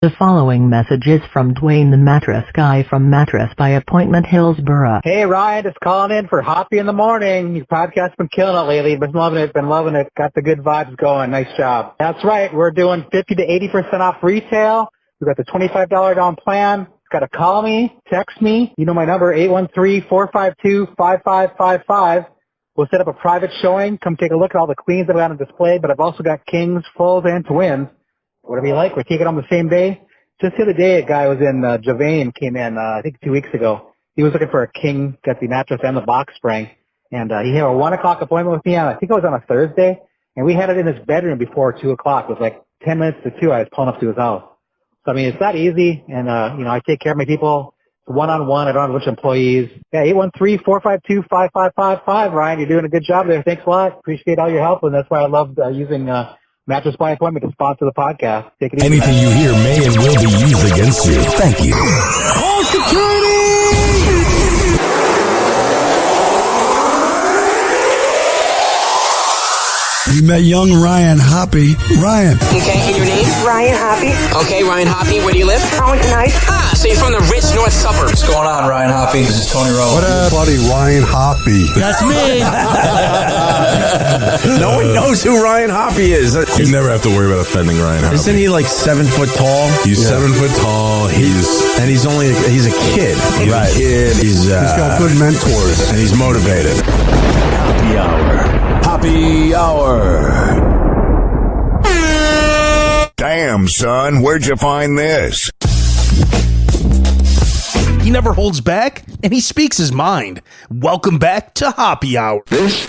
The following message is from Dwayne the Mattress Guy from Mattress by Appointment, Hillsborough. Hey, Ryan, just calling in for Hoppe in the Morning. Your podcast's been killing it lately. Been loving it. Got the good vibes going. Nice job. That's right. We're doing 50 to 80% off retail. We've got the $25 down plan. Got to call me, text me. You know my number, 813-452-5555. We'll set up a private showing. Come take a look at all the queens that we got on display, but I've also got kings, fulls, and twins. Whatever you like, we're taking on the same day. Just the other day, a guy was in Javane, came in, I think 2 weeks ago. He was looking for a king, got the mattress and the box spring. And he had a 1 o'clock appointment with me on, I think it was on a Thursday. And we had it in his bedroom before 2 o'clock. It was like 10 minutes to 2. I was pulling up to his house. So, I mean, it's not easy. And, I take care of my people. It's one-on-one. I don't have a bunch of employees. Yeah, 813-452-5555. Ryan, you're doing a good job there. Thanks a lot. Appreciate all your help. And that's why I love using Mattress by Appointment to sponsor the podcast. Take it easy. Anything you hear may and will be used against you. Thank you. All security! We met young Ryan Hoppe. Ryan. Okay, and your name? Ryan Hoppe. Okay, Ryan Hoppe. Where do you live? Arlington Heights. Ah, so you're from the rich north suburbs. What's going on, Ryan Hoppe? This is Tony Rowe. What up, buddy? Ryan Hoppe. That's me. No one knows who Ryan Hoppe is. You never have to worry about offending Ryan Hoppe. Isn't he like 7 foot tall? He's 7 foot tall. He's a kid. He's Right. a kid. He's got good mentors. and he's motivated. Hoppe Hour. Hoppe Hour. Damn, son, where'd you find this? He never holds back, and he speaks his mind. Welcome back to Hoppe Hour. This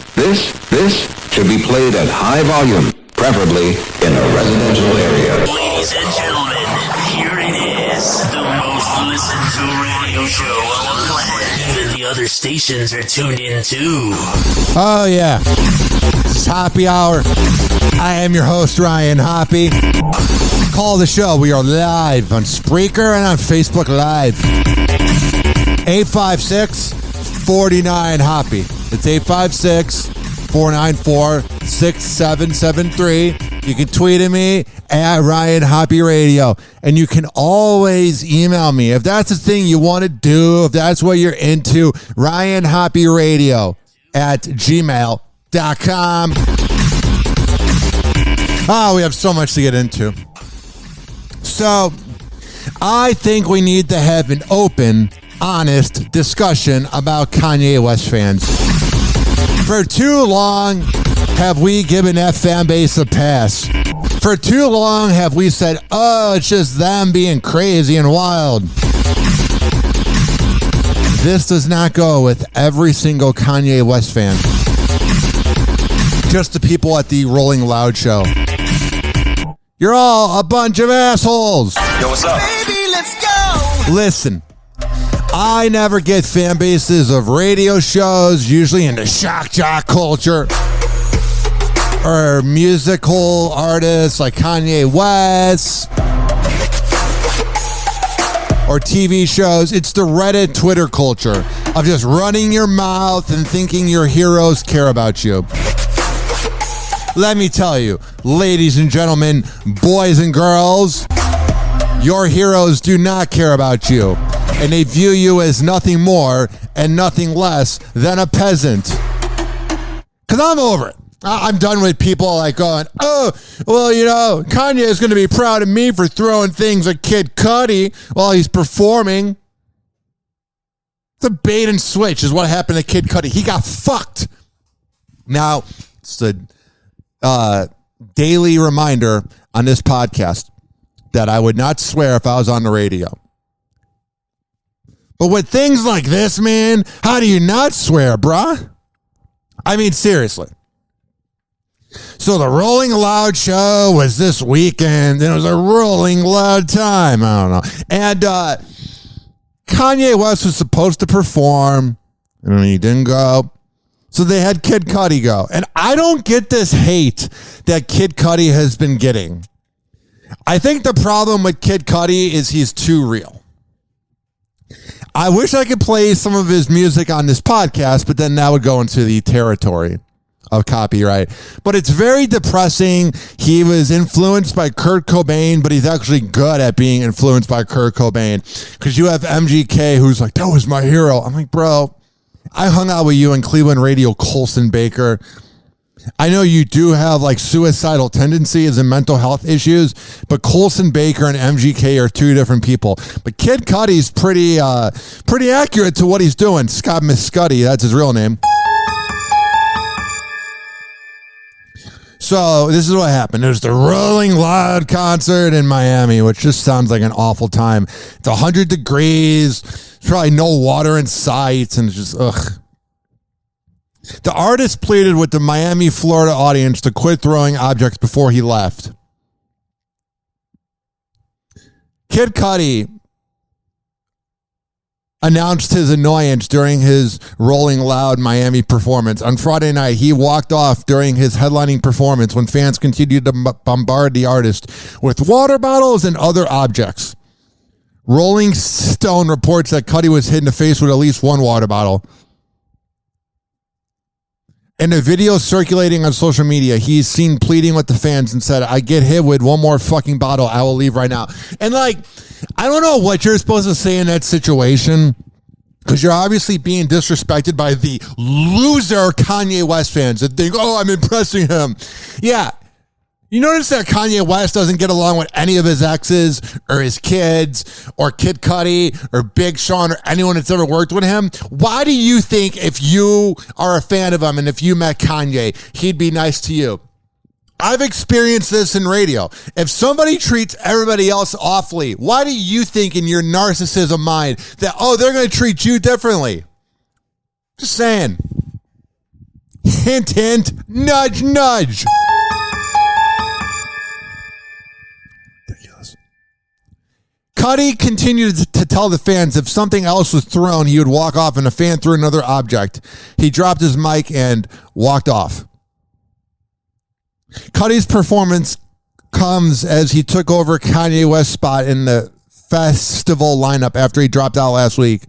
should be played at high volume, preferably in a residential area. Ladies and gentlemen, here it is, the most listened to radio show on the planet. Even the other stations are tuned in too. Oh yeah, it's Hoppe Hour. I am your host, Ryan Hoppe. Call the show. We are live on Spreaker and on Facebook Live. 856-49-HOPPE. It's 856-494-6773. You can tweet at me at Ryan Hoppe Radio. And you can always email me. If that's the thing you want to do, if that's what you're into, Ryan Hoppe Radio at gmail.com. Oh, we have so much to get into. So, I think we need to have an open, honest discussion about Kanye West fans. For too long have we given that fan base a pass. For too long have we said, oh, it's just them being crazy and wild. This does not go with every single Kanye West fan. Just the people at the Rolling Loud show. You're all a bunch of assholes. Yo, what's up? Baby, let's go. Listen, I never get fan bases of radio shows, usually in the shock jock culture, or musical artists like Kanye West, or TV shows. It's the Reddit Twitter culture of just running your mouth and thinking your heroes care about you. Let me tell you, ladies and gentlemen, boys and girls, your heroes do not care about you, and they view you as nothing more and nothing less than a peasant. Because I'm over it. I'm done with people like going, oh, well, you know, Kanye is going to be proud of me for throwing things at Kid Cudi while he's performing. The bait and switch is what happened to Kid Cudi. He got fucked. Now, it's the daily reminder on this podcast that I would not swear if I was on the radio. But with things like this, man, how do you not swear, bruh? I mean, seriously. So the Rolling Loud show was this weekend, and it was a rolling loud time. I don't know. And Kanye West was supposed to perform, and he didn't go. So they had Kid Cudi go. And I don't get this hate that Kid Cudi has been getting. I think the problem with Kid Cudi is he's too real. I wish I could play some of his music on this podcast, but then that would go into the territory of copyright. But it's very depressing. He was influenced by Kurt Cobain, but he's actually good at being influenced by Kurt Cobain. Because you have MGK who's like, that was my hero. I'm like, bro, I hung out with you in Cleveland radio, Colson Baker. I know you do have like suicidal tendencies and mental health issues, but Colson Baker and MGK are two different people. But Kid Cudi's pretty accurate to what he's doing. Scott Miscuddy, that's his real name. So this is what happened. There's the Rolling Loud concert in Miami, which just sounds like an awful time. It's 100 degrees. There's probably no water in sight, and it's just, ugh. The artist pleaded with the Miami, Florida audience to quit throwing objects before he left. Kid Cudi announced his annoyance during his Rolling Loud Miami performance. On Friday night, he walked off during his headlining performance when fans continued to bombard the artist with water bottles and other objects. Rolling Stone reports that Cudi was hit in the face with at least one water bottle. In a video circulating on social media, he's seen pleading with the fans and said, I get hit with one more fucking bottle, I will leave right now. And like, I don't know what you're supposed to say in that situation, because you're obviously being disrespected by the loser Kanye West fans that think, oh, I'm impressing him. Yeah. You notice that Kanye West doesn't get along with any of his exes or his kids or Kid Cudi or Big Sean or anyone that's ever worked with him. Why do you think if you are a fan of him and if you met Kanye, he'd be nice to you? I've experienced this in radio. If somebody treats everybody else awfully, why do you think in your narcissism mind that, oh, they're going to treat you differently? Just saying. Hint, hint, nudge, nudge. Cudi continued to tell the fans if something else was thrown, he would walk off and a fan threw another object. He dropped his mic and walked off. Cudi's performance comes as he took over Kanye West's spot in the festival lineup after he dropped out last week.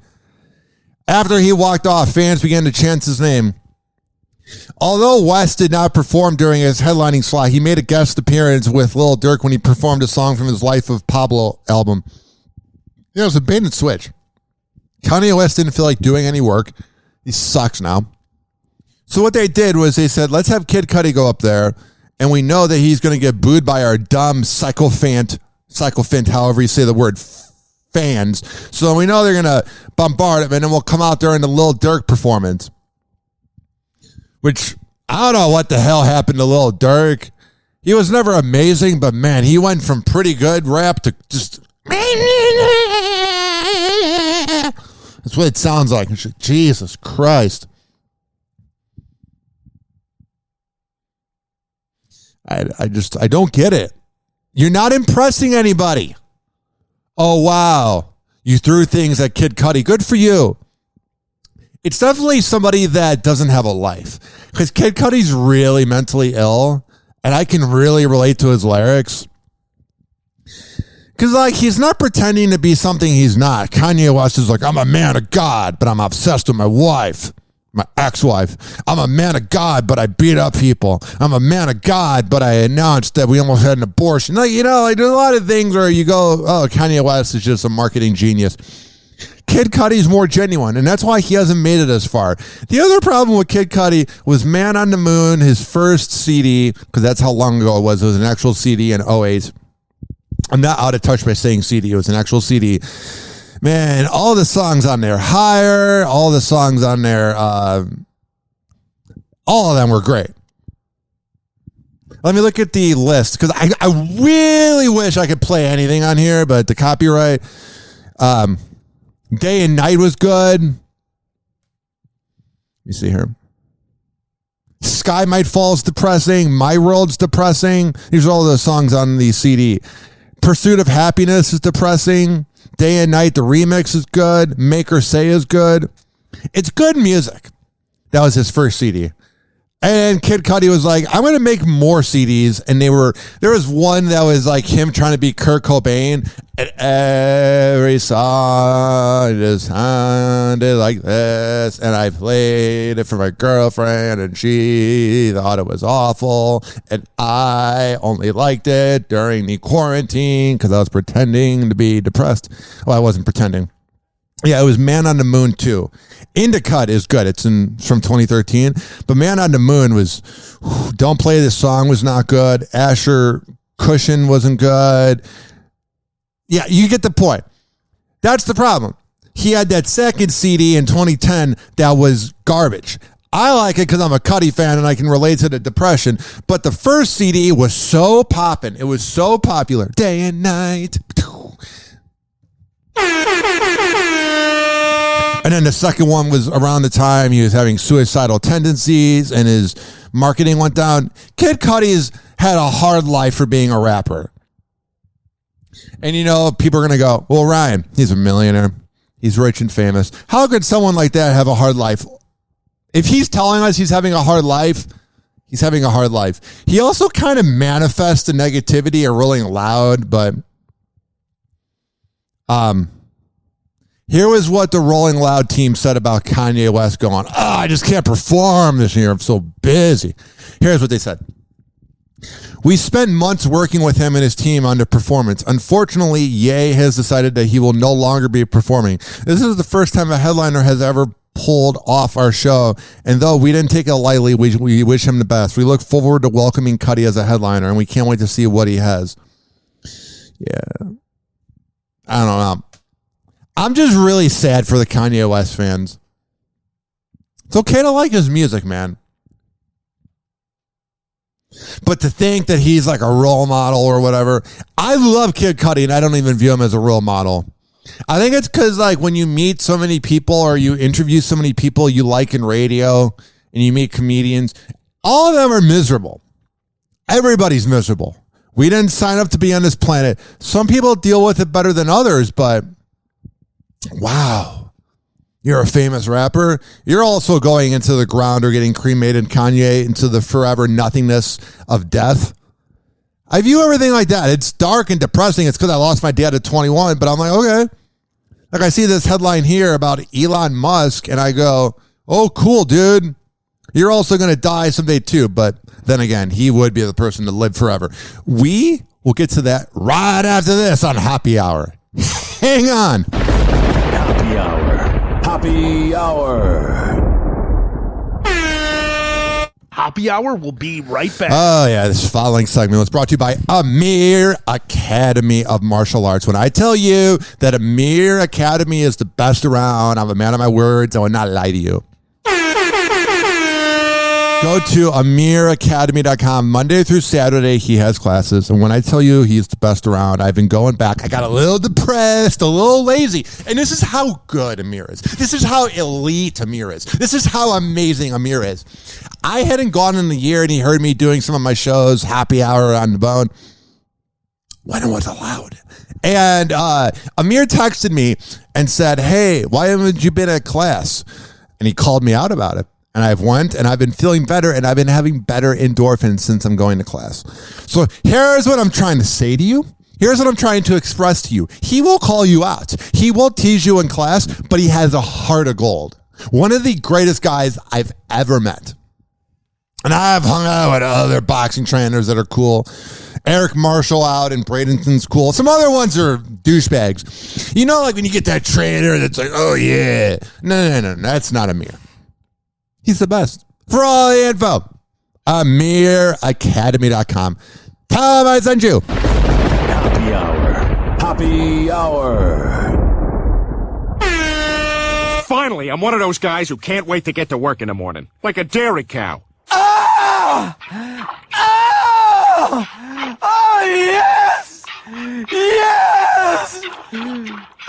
After he walked off, fans began to chant his name. Although West did not perform during his headlining slot, he made a guest appearance with Lil Durk when he performed a song from his Life of Pablo album. You know, it was a bait and switch. Kanye West didn't feel like doing any work. He sucks now. So what they did was they said, let's have Kid Cudi go up there, and we know that he's going to get booed by our dumb sycophant, however you say the word, fans. So we know they're going to bombard him, and then we'll come out during the Lil Durk performance. Which, I don't know what the hell happened to Lil Durk. He was never amazing, but man, he went from pretty good rap to just... That's what it sounds like. Jesus Christ. I don't get it. You're not impressing anybody. Oh, wow. You threw things at Kid Cudi. Good for you. It's definitely somebody that doesn't have a life. Because Kid Cudi's really mentally ill. And I can really relate to his lyrics. Because, like, he's not pretending to be something he's not. Kanye West is like, I'm a man of God, but I'm obsessed with my wife. My ex-wife. I'm a man of God, but I beat up people. I'm a man of God, but I announced that we almost had an abortion. Like, you know, like, there's a lot of things where you go, oh, Kanye West is just a marketing genius. Kid Cudi's more genuine, and that's why he hasn't made it as far. The other problem with Kid Cudi was Man on the Moon, his first CD, because that's how long ago it was. It was an actual CD in 2008. I'm not out of touch by saying CD. It was an actual CD. Man, all the songs on there, Higher, all the songs on there, all of them were great. Let me look at the list, because I really wish I could play anything on here, but the copyright... Day and Night was good. Let me see here. Sky Might Fall is depressing. My World's depressing. These are all the songs on the CD. Pursuit of Happiness is depressing. Day and Night, the remix is good. Make Her Say is good. It's good music. That was his first CD. And Kid Cudi was like, I'm going to make more CDs. And there was one that was like him trying to be Kurt Cobain. And every song just sounded like this. And I played it for my girlfriend and she thought it was awful. And I only liked it during the quarantine because I was pretending to be depressed. Well, I wasn't pretending. Yeah, it was Man on the Moon 2. Indicut is good. It's from 2013. But Man on the Moon was, Don't Play This Song was not good. Asher Cushion wasn't good. Yeah, you get the point. That's the problem. He had that second CD in 2010 that was garbage. I like it because I'm a Cudi fan and I can relate to the depression. But the first CD was so poppin'. It was so popular. Day and night. And then the second one was around the time he was having suicidal tendencies and his marketing went down. Kid Cudi's had a hard life for being a rapper. And you know, people are going to go, well, Ryan, he's a millionaire. He's rich and famous. How could someone like that have a hard life? If he's telling us he's having a hard life, he's having a hard life. He also kind of manifests the negativity of Rolling Loud, but here was what the Rolling Loud team said about Kanye West going, I just can't perform this year. I'm so busy. Here's what they said. We spent months working with him and his team on the performance. Unfortunately, Ye has decided that he will no longer be performing. This is the first time a headliner has ever pulled off our show. And though we didn't take it lightly, we wish him the best. We look forward to welcoming Cudi as a headliner, and we can't wait to see what he has. Yeah. I don't know. I'm just really sad for the Kanye West fans. It's okay to like his music, man. But to think that he's like a role model or whatever. I love Kid Cudi and I don't even view him as a role model. I think it's because like when you meet so many people or you interview so many people you like in radio and you meet comedians, all of them are miserable. Everybody's miserable. We didn't sign up to be on this planet. Some people deal with it better than others, but wow, you're a famous rapper. You're also going into the ground or getting cremated, Kanye, into the forever nothingness of death. I view everything like that. It's dark and depressing. It's because I lost my dad at 21, but I'm like, okay. Like I see this headline here about Elon Musk and I go, oh, cool, dude. You're also going to die someday too. But then again, he would be the person to live forever. We will get to that right after this on Hoppe Hour. Hang on. Hoppe Hour. Hoppe Hour. Hoppe Hour will be right back. Oh, yeah. This following segment was brought to you by Amir Academy of Martial Arts. When I tell you that Amir Academy is the best around, I'm a man of my words. I will not lie to you. Go to amiracademy.com. Monday through Saturday, he has classes. And when I tell you he's the best around, I've been going back. I got a little depressed, a little lazy. And this is how good Amir is. This is how elite Amir is. This is how amazing Amir is. I hadn't gone in a year, and he heard me doing some of my shows, Hoppe Hour on the Bone, when it was allowed. And Amir texted me and said, hey, why haven't you been at class? And he called me out about it. And I've went and I've been feeling better and I've been having better endorphins since I'm going to class. So here's what I'm trying to say to you. Here's what I'm trying to express to you. He will call you out. He will tease you in class, but he has a heart of gold. One of the greatest guys I've ever met. And I've hung out with other boxing trainers that are cool. Eric Marshall out in Bradenton's cool. Some other ones are douchebags. You know, like when you get that trainer that's like, oh yeah. No, that's not Amir. He's the best. For all the info, amiracademy.com. Tell him I sent you. Hoppe Hour. Hoppe Hour. Finally, I'm one of those guys who can't wait to get to work in the morning. Like a dairy cow. Oh! Oh! Oh, yes! Yes!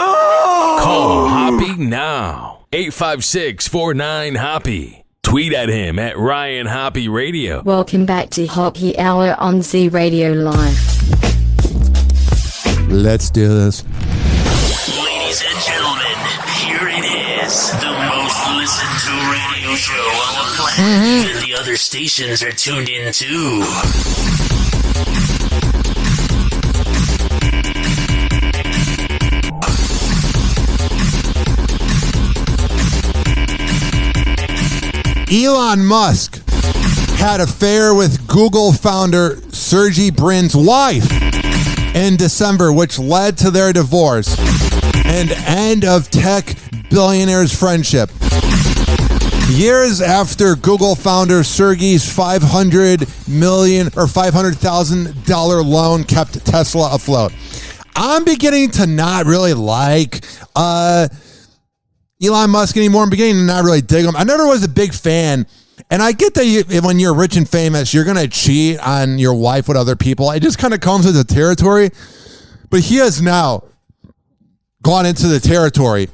Oh! Call Hoppe now. 856-49-HOPPE. Tweet at him at Ryan Hoppe Radio. Welcome back to Hoppe Hour on Z Radio Live. Let's do this. Ladies and gentlemen, here it is. The most listen to radio show on the planet. Even the other stations are tuned in too. Elon Musk had an affair with Google founder Sergey Brin's wife in December, which led to their divorce and end of tech billionaire's friendship. Years after Google founder Sergey's $500,000 loan kept Tesla afloat. I'm beginning to not really like Elon Musk anymore. I'm beginning to not really dig him. I never was a big fan. And I get that when you're rich and famous, you're going to cheat on your wife with other people. It just kind of comes with the territory. But he has now gone into the territory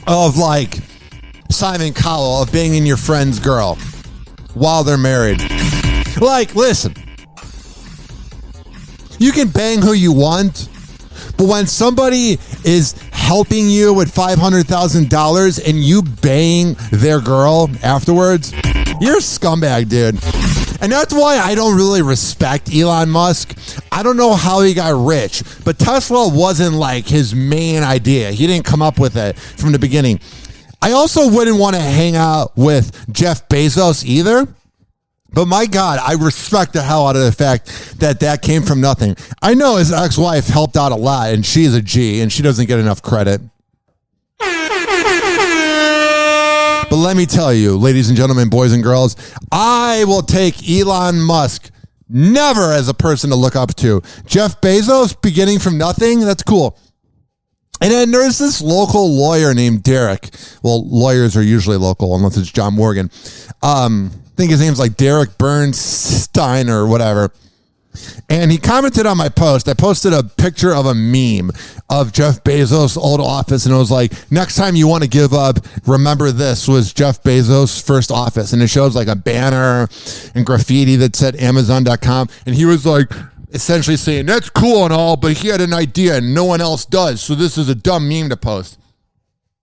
of like Simon Cowell, of banging your friend's girl while they're married. Like, listen, you can bang who you want, but when somebody is helping you with $500,000 and you bang their girl afterwards, you're a scumbag, dude. And that's why I don't really respect Elon Musk. I don't know how he got rich, but Tesla wasn't like his main idea. He didn't come up with it from the beginning. I also wouldn't want to hang out with Jeff Bezos either. But my God, I respect the hell out of the fact that that came from nothing. I know his ex-wife helped out a lot, and she's a G, and she doesn't get enough credit. But let me tell you, ladies and gentlemen, boys and girls, I will take Elon Musk never as a person to look up to. Jeff Bezos, beginning from nothing, that's cool. And then there's this local lawyer named Derek. Well, lawyers are usually local, unless it's John Morgan. I think his name's like Derek Bernstein or whatever. And he commented on my post. I posted a picture of a meme of Jeff Bezos' old office, and it was like, next time you want to give up, remember this was Jeff Bezos' first office. And it shows like a banner and graffiti that said Amazon.com. And he was like, essentially saying, that's cool and all, but he had an idea and no one else does, so this is a dumb meme to post.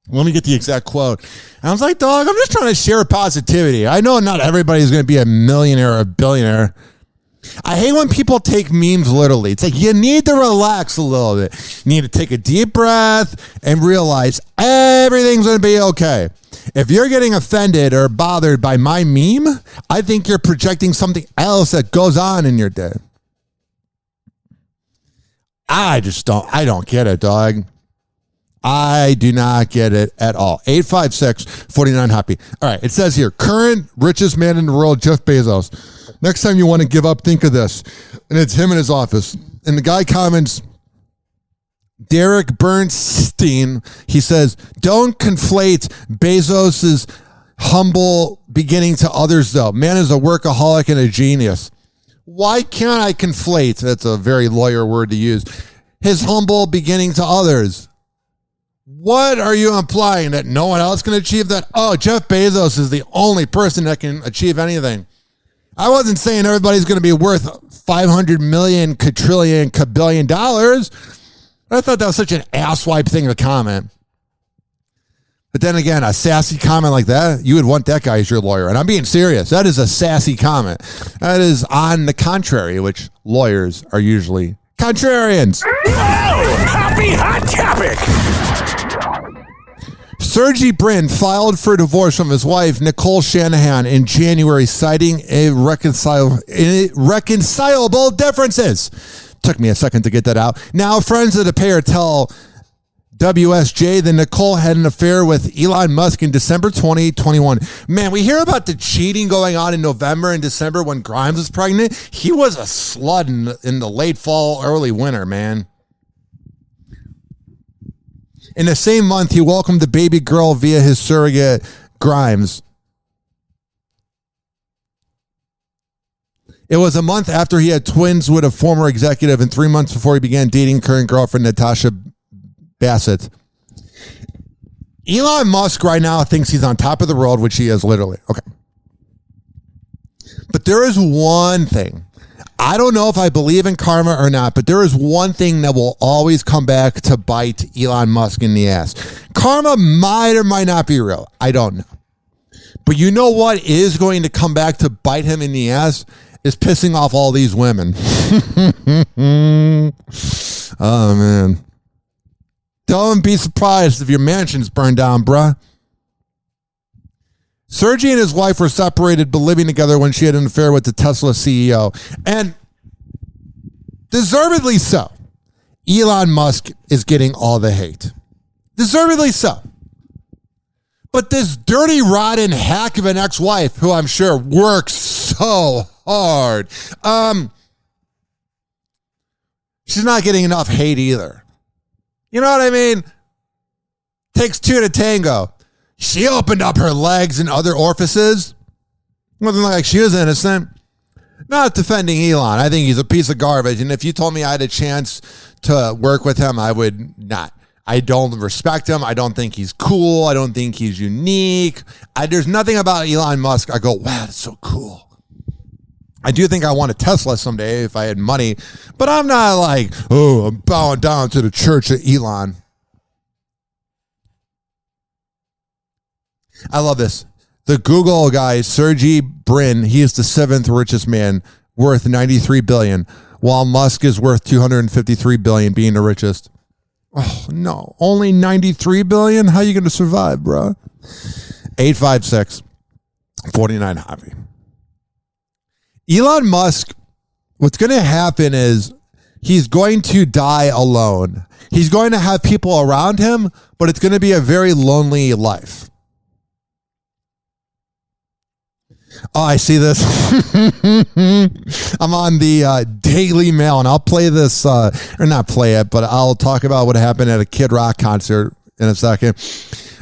Let me get the exact quote. And I was like, dog, I'm just trying to share positivity. I know not everybody's going to be a millionaire or a billionaire. I hate when people take memes literally. It's like you need to relax a little bit. You need to take a deep breath and realize everything's going to be okay. If you're getting offended or bothered by my meme, I think you're projecting something else that goes on in your day. I don't get it, dog. I do not get it at all. 856-49-HOPPE. All right, it says here, current richest man in the world, Jeff Bezos. Next time you want to give up, think of this. And it's him in his office. And the guy comments, Derek Bernstein, he says, don't conflate Bezos's humble beginning to others, though. Man is a workaholic and a genius. Why can't I conflate? That's a very lawyer word to use. His humble beginning to others. What are you implying? That no one else can achieve that? Oh, Jeff Bezos is the only person that can achieve anything. I wasn't saying everybody's going to be worth 500 million, quadrillion, kabillion dollars. I thought that was such an asswipe thing to comment. But then again, a sassy comment like that, you would want that guy as your lawyer. And I'm being serious. That is a sassy comment. That is on the contrary, which lawyers are usually contrarians. Oh, happy hot topic! Sergey Brin filed for divorce from his wife, Nicole Shanahan, in January, citing irreconcilable differences. Took me a second to get that out. Now, friends of the pair tell WSJ that Nicole had an affair with Elon Musk in December 2021. Man, we hear about the cheating going on in November and December when Grimes was pregnant. He was a slut in the late fall, early winter, man. In the same month, he welcomed the baby girl via his surrogate, Grimes. It was a month after he had twins with a former executive and 3 months before he began dating current girlfriend Natasha Bassett. Elon Musk right now thinks he's on top of the world, which he is literally. Okay. But there is one thing. I don't know if I believe in karma or not, but there is one thing that will always come back to bite Elon Musk in the ass. Karma might or might not be real. I don't know. But you know what is going to come back to bite him in the ass? Is pissing off all these women. Oh, man. Don't be surprised if your mansion's burned down, bruh. Sergey and his wife were separated but living together when she had an affair with the Tesla CEO. And deservedly so. Elon Musk is getting all the hate. Deservedly so. But this dirty, rotten hack of an ex-wife, who I'm sure works so hard, she's not getting enough hate either. You know what I mean? Takes two to tango. She opened up her legs and other orifices. It wasn't like she was innocent. Not defending Elon. I think he's a piece of garbage. And if you told me I had a chance to work with him, I would not. I don't respect him. I don't think he's cool. I don't think he's unique. There's nothing about Elon Musk. I go, wow, that's so cool. I do think I want a Tesla someday if I had money, but I'm not like, oh, I'm bowing down to the church of Elon. I love this. The Google guy, Sergey Brin, he is the 7th richest man, worth $93 billion, while Musk is worth $253 billion, being the richest. Oh, no. Only $93 billion? How are you going to survive, bro? 856-49-HOPPE. Elon Musk, what's going to happen is he's going to die alone. He's going to have people around him, but it's going to be a very lonely life. Oh, I see this. I'm on the Daily Mail, and I'll play this, or not play it, but I'll talk about what happened at a Kid Rock concert in a second.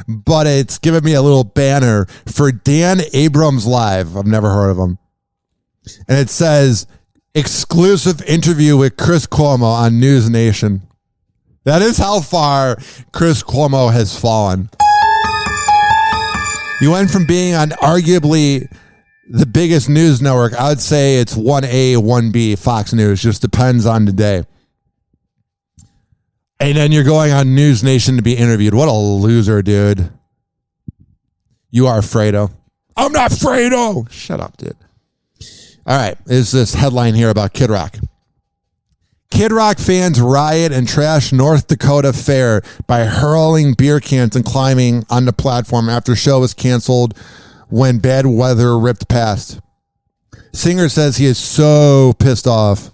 But it's giving me a little banner for Dan Abrams Live. I've never heard of him. And it says, exclusive interview with Chris Cuomo on News Nation. That is how far Chris Cuomo has fallen. You went from being on arguably the biggest news network. I would say it's 1A, 1B, Fox News. Just depends on the day. And then you're going on News Nation to be interviewed. What a loser, dude. You are Fredo. I'm not Fredo. Shut up, dude. All right, there's this headline here about Kid Rock. Kid Rock fans riot and trash North Dakota Fair by hurling beer cans and climbing on the platform after show was canceled when bad weather ripped past. Singer says he is so pissed off.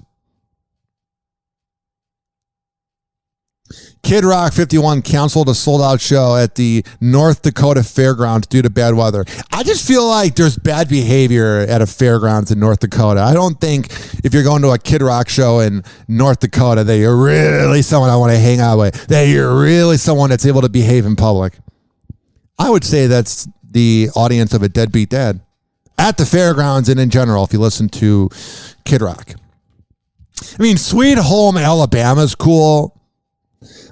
Kid Rock 51 canceled a sold-out show at the North Dakota Fairgrounds due to bad weather. I just feel like there's bad behavior at a fairgrounds in North Dakota. I don't think if you're going to a Kid Rock show in North Dakota that you're really someone I want to hang out with, that you're really someone that's able to behave in public. I would say that's the audience of a deadbeat dad at the fairgrounds and in general if you listen to Kid Rock. I mean, Sweet Home Alabama's cool.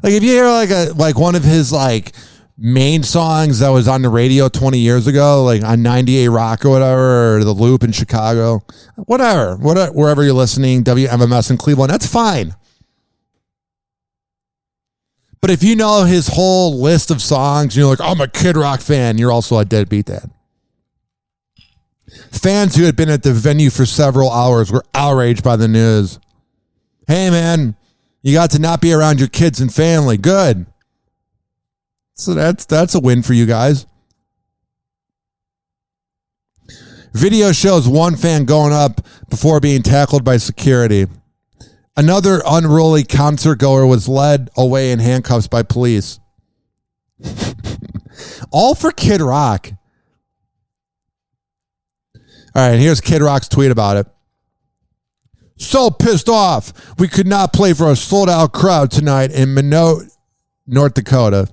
Like if you hear like one of his like main songs that was on the radio 20 years ago, like on 98 Rock or whatever, or The Loop in Chicago, whatever, wherever you're listening, WMMS in Cleveland, that's fine. But if you know his whole list of songs, you're like, I'm a Kid Rock fan, you're also a deadbeat dad. Fans who had been at the venue for several hours were outraged by the news. Hey, man, you got to not be around your kids and family. Good. So that's a win for you guys. Video shows one fan going up before being tackled by security. Another unruly concert goer was led away in handcuffs by police. All for Kid Rock. All right, here's Kid Rock's tweet about it. So pissed off. We could not play for a sold-out crowd tonight in Minot, North Dakota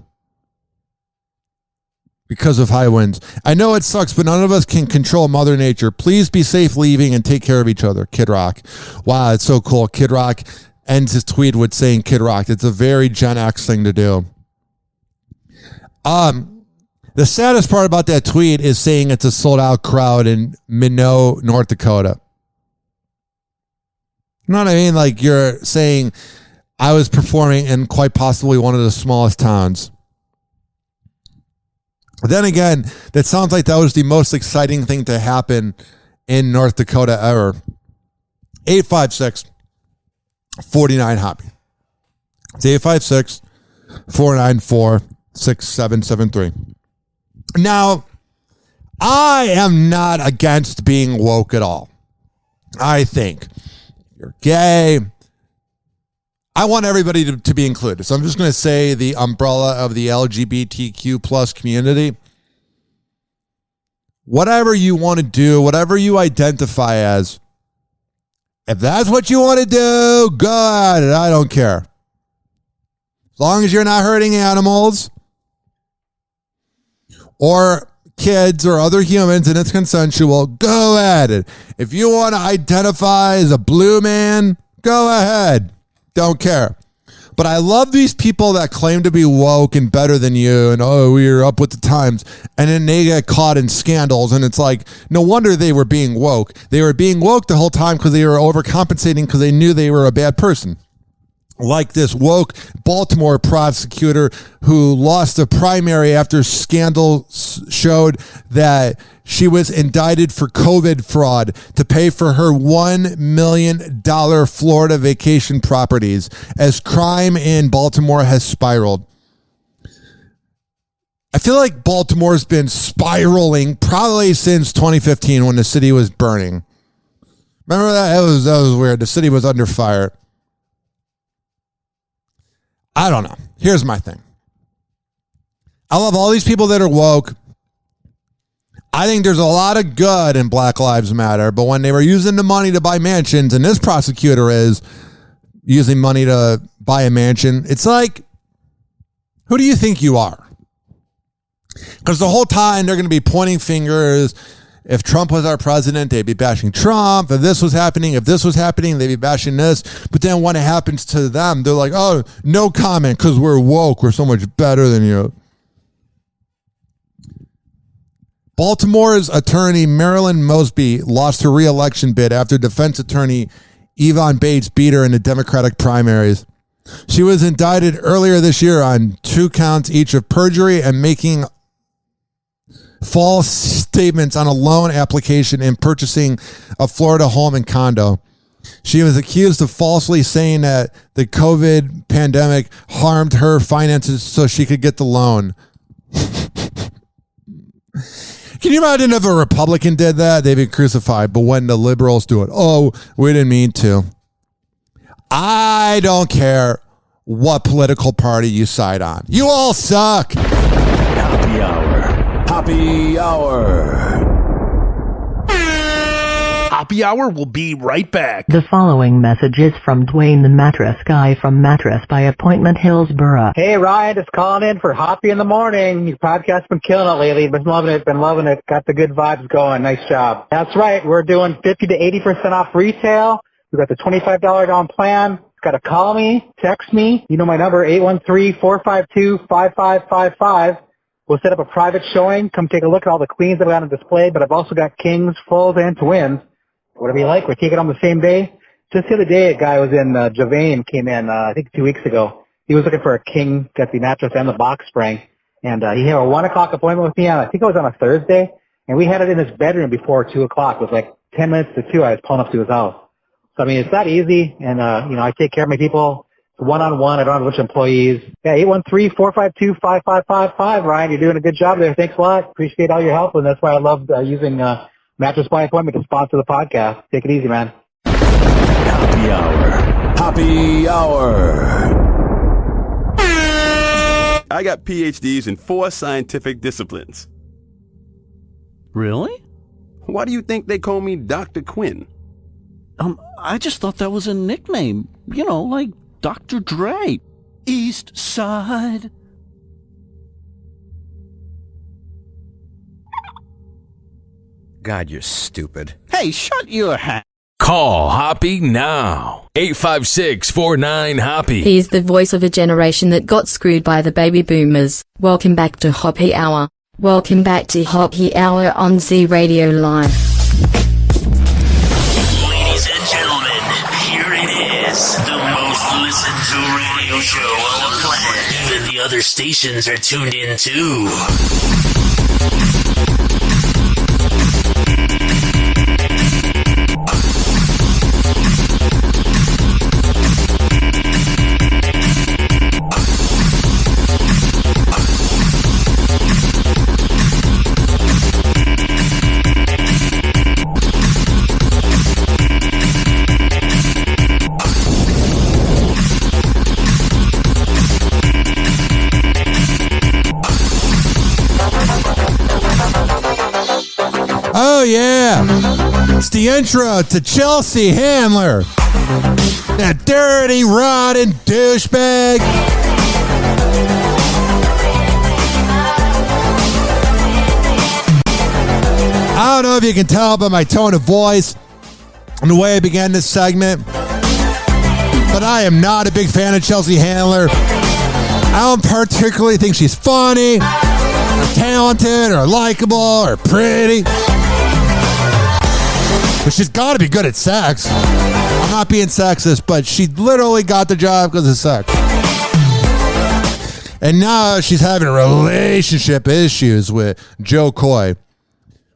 because of high winds. I know it sucks, but none of us can control Mother Nature. Please be safe leaving and take care of each other. Kid Rock. Wow, it's so cool. Kid Rock ends his tweet with saying Kid Rock. It's a very Gen X thing to do. The saddest part about that tweet is saying it's a sold-out crowd in Minot, North Dakota. You know what I mean? Like you're saying I was performing in quite possibly one of the smallest towns. Then again, that sounds like that was the most exciting thing to happen in North Dakota ever. 856-49-HOPPE. It's 856-494-6773. Now, I am not against being woke at all. I think you're gay. I want everybody to be included. So I'm just going to say the umbrella of the LGBTQ plus community. Whatever you want to do, whatever you identify as, if that's what you want to do, go at it. I don't care. As long as you're not hurting animals or kids or other humans and it's consensual, go at it. If you want to identify as a blue man, go ahead. Don't care. But I love these people that claim to be woke and better than you and, oh, we're up with the times. And then they get caught in scandals. And it's like, no wonder they were being woke. They were being woke the whole time because they were overcompensating because they knew they were a bad person. Like this woke Baltimore prosecutor who lost a primary after scandal showed that she was indicted for COVID fraud to pay for her $1 million Florida vacation properties as crime in Baltimore has spiraled. I feel like Baltimore's been spiraling probably since 2015 when the city was burning. Remember that? That was weird. The city was under fire. I don't know. Here's my thing. I love all these people that are woke. I think there's a lot of good in Black Lives Matter, but when they were using the money to buy mansions, and this prosecutor is using money to buy a mansion, it's like, who do you think you are? Because the whole time they're going to be pointing fingers. If Trump was our president, they'd be bashing Trump. If this was happening, they'd be bashing this. But then when it happens to them, they're like, oh, no comment because we're woke. We're so much better than you. Baltimore's attorney, Marilyn Mosby, lost her re-election bid after defense attorney Yvonne Bates beat her in the Democratic primaries. She was indicted earlier this year on 2 counts each of perjury and making false statements on a loan application and purchasing a Florida home and condo. She was accused of falsely saying that the COVID pandemic harmed her finances so she could get the loan. Can you imagine if a Republican did that? They'd be crucified. But when the liberals do it, oh, we didn't mean to. I don't care what political party you side on. You all suck. Happy Hour. Happy Hour. Hoppe Hour will be right back. The following message is from Dwayne the Mattress Guy from Mattress by Appointment, Hillsborough. Hey, Ryan, just calling in for Hoppe in the Morning. Your podcast's been killing it lately. Been loving it. Got the good vibes going. Nice job. That's right. We're doing 50 to 80% off retail. We've got the $25 down plan. Got to call me, text me. You know my number, 813-452-5555. We'll set up a private showing. Come take a look at all the queens that we got on display, but I've also got kings, fulls, and twins. Whatever you like. We're taking on the same day. Just the other day, a guy was in Javane, came in, I think 2 weeks ago. He was looking for a king, got the mattress and the box spring. And he had a 1 o'clock appointment with me on, I think it was on a Thursday. And we had it in his bedroom before 2 o'clock. It was like 10 minutes to 2. I was pulling up to his house. So, I mean, it's not easy. And, I take care of my people. One-on-one. I don't have a bunch of employees. Yeah, 813-452-5555. Ryan, you're doing a good job there. Thanks a lot. Appreciate all your help. And that's why I love using Mattress by Appointment to sponsor the podcast. Take it easy, man. Happy Hour. Happy Hour. I got PhDs in 4 scientific disciplines. Really? Why do you think they call me Dr. Quinn? I just thought that was a nickname. You know, like Dr. Dre. East Side. God, you're stupid. Hey, shut your hat. Call Hoppe now. 856-49-HOPPE. He's the voice of a generation that got screwed by the baby boomers. Welcome back to Hoppe Hour. Welcome back to Hoppe Hour on Z Radio Live. Ladies and gentlemen, here it is. The most listened to radio show on the planet. Even the other stations are tuned in too. Oh, yeah. It's the intro to Chelsea Handler. That dirty, rotten douchebag. I don't know if you can tell by my tone of voice and the way I began this segment, but I am not a big fan of Chelsea Handler. I don't particularly think she's funny, or talented, or likable, or pretty. But she's got to be good at sex. I'm not being sexist, but she literally got the job because of sex. And now she's having relationship issues with Joe Coy.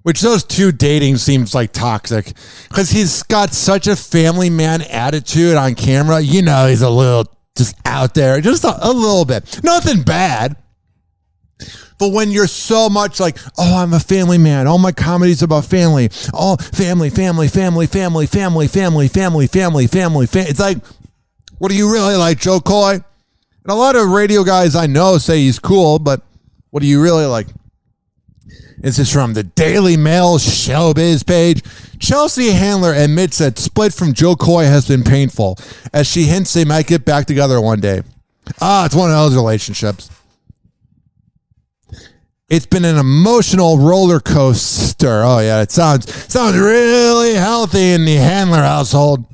Which those two dating seems like toxic. Because he's got such a family man attitude on camera. You know, he's a little just out there. Just a little bit. Nothing bad. But when you're so much like, oh, I'm a family man. All my comedy's about family. Oh, family. It's like, what do you really like, Joe Coy? And a lot of radio guys I know say he's cool, but what do you really like? This is from the Daily Mail Showbiz page. Chelsea Handler admits that split from Joe Coy has been painful, as she hints they might get back together one day. It's one of those relationships. It's been an emotional roller coaster. Oh yeah, it sounds really healthy in the Handler household.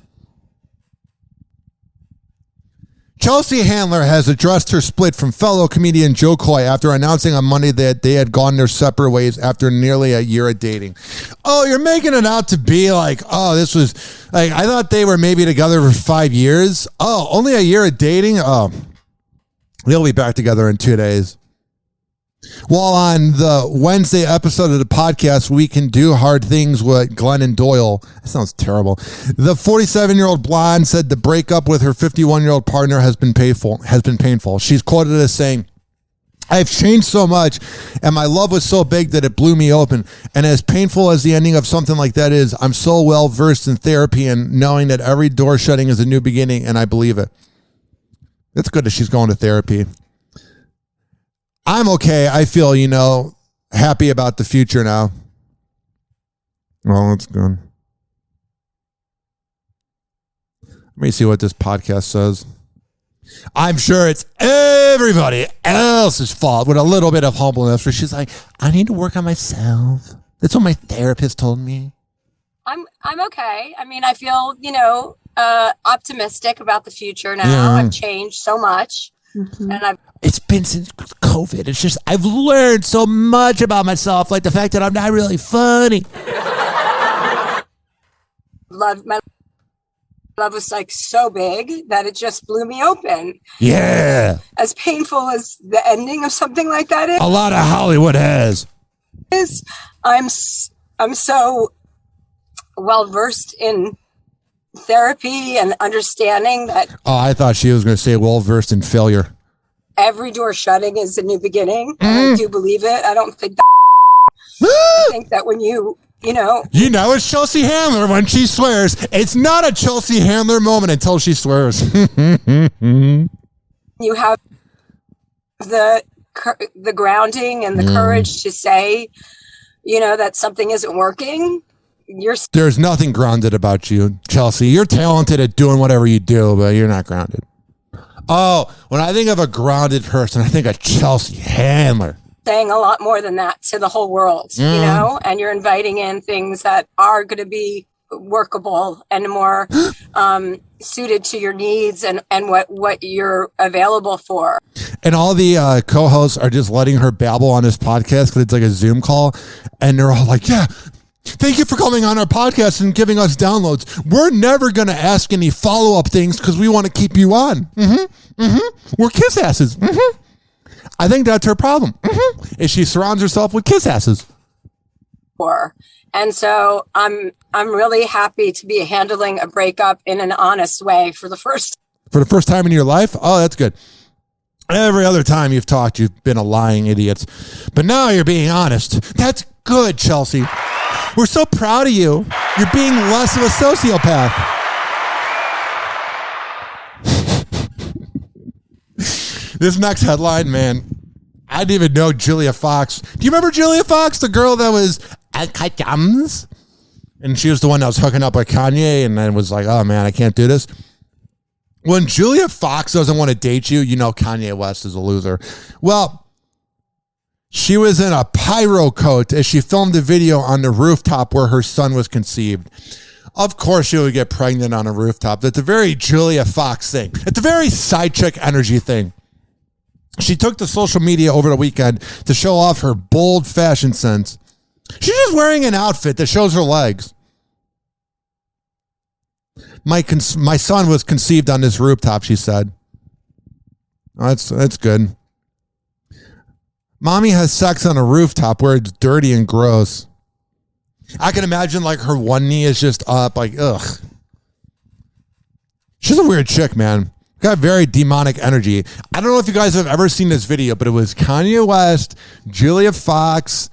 Chelsea Handler has addressed her split from fellow comedian Joe Coy after announcing on Monday that they had gone their separate ways after nearly a year of dating. Oh, you're making it out to be like, oh, this was like, I thought they were maybe together for 5 years. Oh, only a year of dating? Oh, they'll be back together in 2 days. Well, on the Wednesday episode of the podcast, We Can Do Hard Things with Glenn and Doyle. That sounds terrible. The 47-year-old blonde said the breakup with her 51-year-old partner has been painful. She's quoted as saying, I've changed so much, and my love was so big that it blew me open. And as painful as the ending of something like that is, I'm so well versed in therapy and knowing that every door shutting is a new beginning, and I believe it. It's good that she's going to therapy. I'm okay. I feel, happy about the future now. Well, that's good. Let me see what this podcast says. I'm sure it's everybody else's fault with a little bit of humbleness where she's like, I need to work on myself. That's what my therapist told me. I'm okay. I mean, I feel, optimistic about the future now. Yeah. I've changed so much. Mm-hmm. And it's been since COVID. It's just, I've learned so much about myself, like the fact that I'm not really funny. My love was like so big that it just blew me open. Yeah. As painful as the ending of something like that is. A lot of Hollywood has. I'm so well versed in therapy and understanding that. Oh, I thought she was going to say well versed in failure. Every door shutting is a new beginning. I do believe it. I don't think that. I think that when it's Chelsea Handler when she swears. It's not a Chelsea Handler moment until she swears. You have the grounding and the courage to say, that something isn't working. There's nothing grounded about you, Chelsea. You're talented at doing whatever you do, but you're not grounded. Oh, when I think of a grounded person, I think of Chelsea Handler. Saying a lot more than that to the whole world, and you're inviting in things that are going to be workable and more suited to your needs and what you're available for. And all the co-hosts are just letting her babble on this podcast because it's like a Zoom call, and they're all like, yeah, thank you for coming on our podcast and giving us downloads. We're never going to ask any follow-up things because we want to keep you on. We're kiss asses. I think that's her problem. Is she surrounds herself with kiss asses. And so I'm really happy to be handling a breakup in an honest way for the first time in your life. Oh, that's good. Every other time you've talked, you've been a lying idiot. But now you're being honest. That's good, Chelsea. We're so proud of you. You're being less of a sociopath. This next headline, man. I didn't even know Julia Fox. Do you remember Julia Fox? The girl that was And she was the one that was hooking up with Kanye and then was like, oh man, I can't do this. When Julia Fox doesn't want to date you, you know Kanye West is a loser. Well, she was in a pyro coat as she filmed a video on the rooftop where her son was conceived. Of course she would get pregnant on a rooftop. That's a very Julia Fox thing. It's a very side chick energy thing. She took to social media over the weekend to show off her bold fashion sense. She's just wearing an outfit that shows her legs. My son was conceived on this rooftop, she said. Oh, that's good. Mommy has sex on a rooftop where it's dirty and gross. I can imagine like her one knee is just up, like, ugh. She's a weird chick, man. Got very demonic energy. I don't know if you guys have ever seen this video, but it was Kanye West, Julia Fox,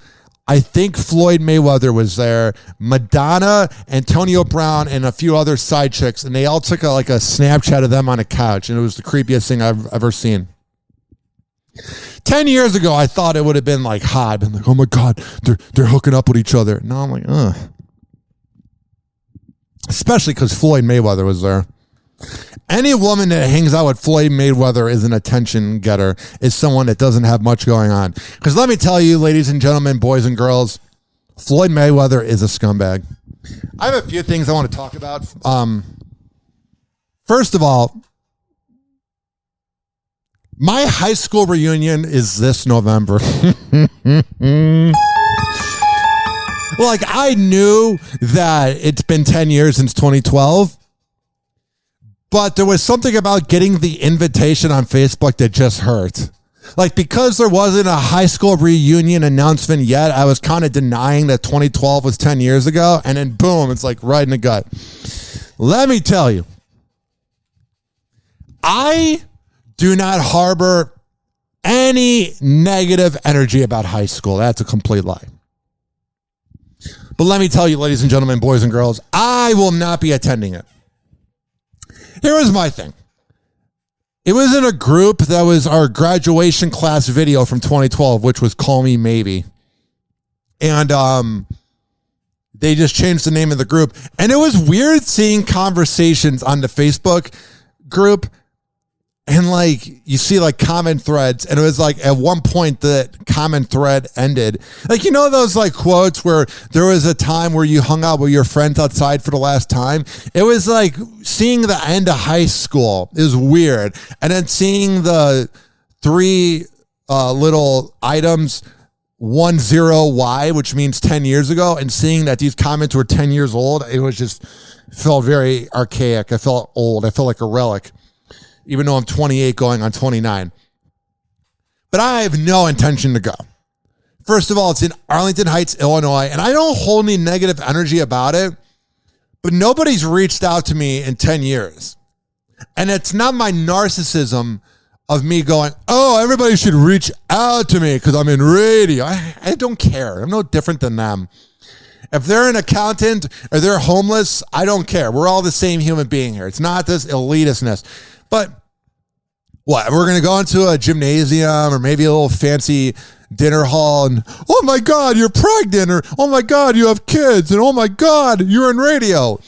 I think Floyd Mayweather was there, Madonna, Antonio Brown, and a few other side chicks, and they all took a Snapchat of them on a couch, and it was the creepiest thing I've ever seen. 10 years ago, I thought it would have been like hot. Been like, oh my God, they're hooking up with each other. Now I'm like, ugh. Especially because Floyd Mayweather was there. Any woman that hangs out with Floyd Mayweather is an attention getter, is someone that doesn't have much going on. Because let me tell you, ladies and gentlemen, boys and girls, Floyd Mayweather is a scumbag. I have a few things I want to talk about. First of all, my high school reunion is this November. Like, I knew that it's been 10 years since 2012. But there was something about getting the invitation on Facebook that just hurt. Like, because there wasn't a high school reunion announcement yet, I was kind of denying that 2012 was 10 years ago. And then boom, it's like right in the gut. Let me tell you, I do not harbor any negative energy about high school. That's a complete lie. But let me tell you, ladies and gentlemen, boys and girls, I will not be attending it. Here was my thing. It was in a group that was our graduation class video from 2012, which was Call Me Maybe. And they just changed the name of the group. And it was weird seeing conversations on the Facebook group. And like, you see like comment threads, and it was like at one point the comment thread ended. Like, you know those like quotes where there was a time where you hung out with your friends outside for the last time? It was like seeing the end of high school is weird. And then seeing the three little items, 10Y, which means 10 years ago, and seeing that these comments were 10 years old, it was just felt very archaic. I felt old. I felt like a relic. Even though I'm 28 going on 29. But I have no intention to go. First of all, it's in Arlington Heights, Illinois, and I don't hold any negative energy about it, but nobody's reached out to me in 10 years. And it's not my narcissism of me going, oh, everybody should reach out to me because I'm in radio. I don't care. I'm no different than them. If they're an accountant or they're homeless, I don't care. We're all the same human being here. It's not this elitistness. But what, we're going to go into a gymnasium or maybe a little fancy dinner hall and, oh my God, you're pregnant, or oh my God, you have kids, and oh my God, you're in radio.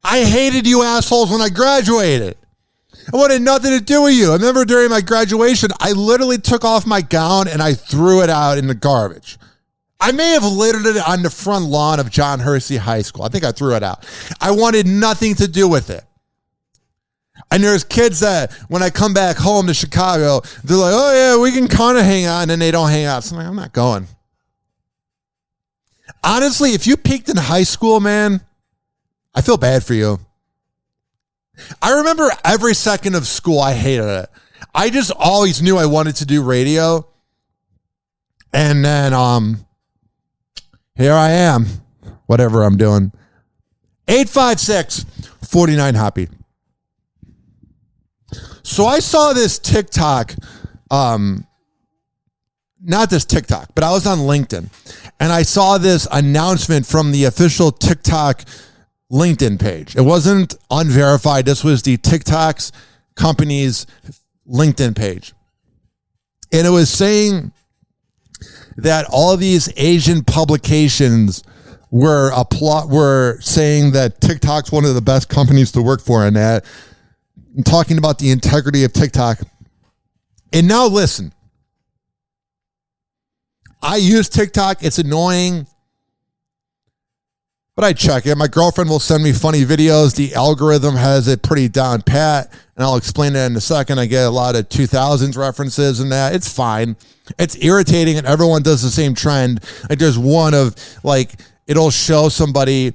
I hated you assholes when I graduated. I wanted nothing to do with you. I remember during my graduation, I literally took off my gown and I threw it out in the garbage. I may have littered it on the front lawn of John Hersey High School. I think I threw it out. I wanted nothing to do with it. And there's kids that when I come back home to Chicago, they're like, oh yeah, we can kind of hang out, and then they don't hang out. So I'm like, I'm not going. Honestly, if you peaked in high school, man, I feel bad for you. I remember every second of school, I hated it. I just always knew I wanted to do radio. And then here I am, whatever I'm doing. 856-49-HOPPE. So I saw this TikTok, not this TikTok, but I was on LinkedIn, and I saw this announcement from the official TikTok LinkedIn page. It wasn't unverified. This was the TikTok's company's LinkedIn page. And it was saying that all of these Asian publications were saying that TikTok's one of the best companies to work for, and that talking about the integrity of TikTok. And now listen, I use TikTok. It's annoying, but I check it. My girlfriend will send me funny videos. The algorithm has it pretty down pat, and I'll explain it in a second. I get a lot of 2000s references and that. It's fine. It's irritating, and everyone does the same trend. Like there's one of like, it'll show somebody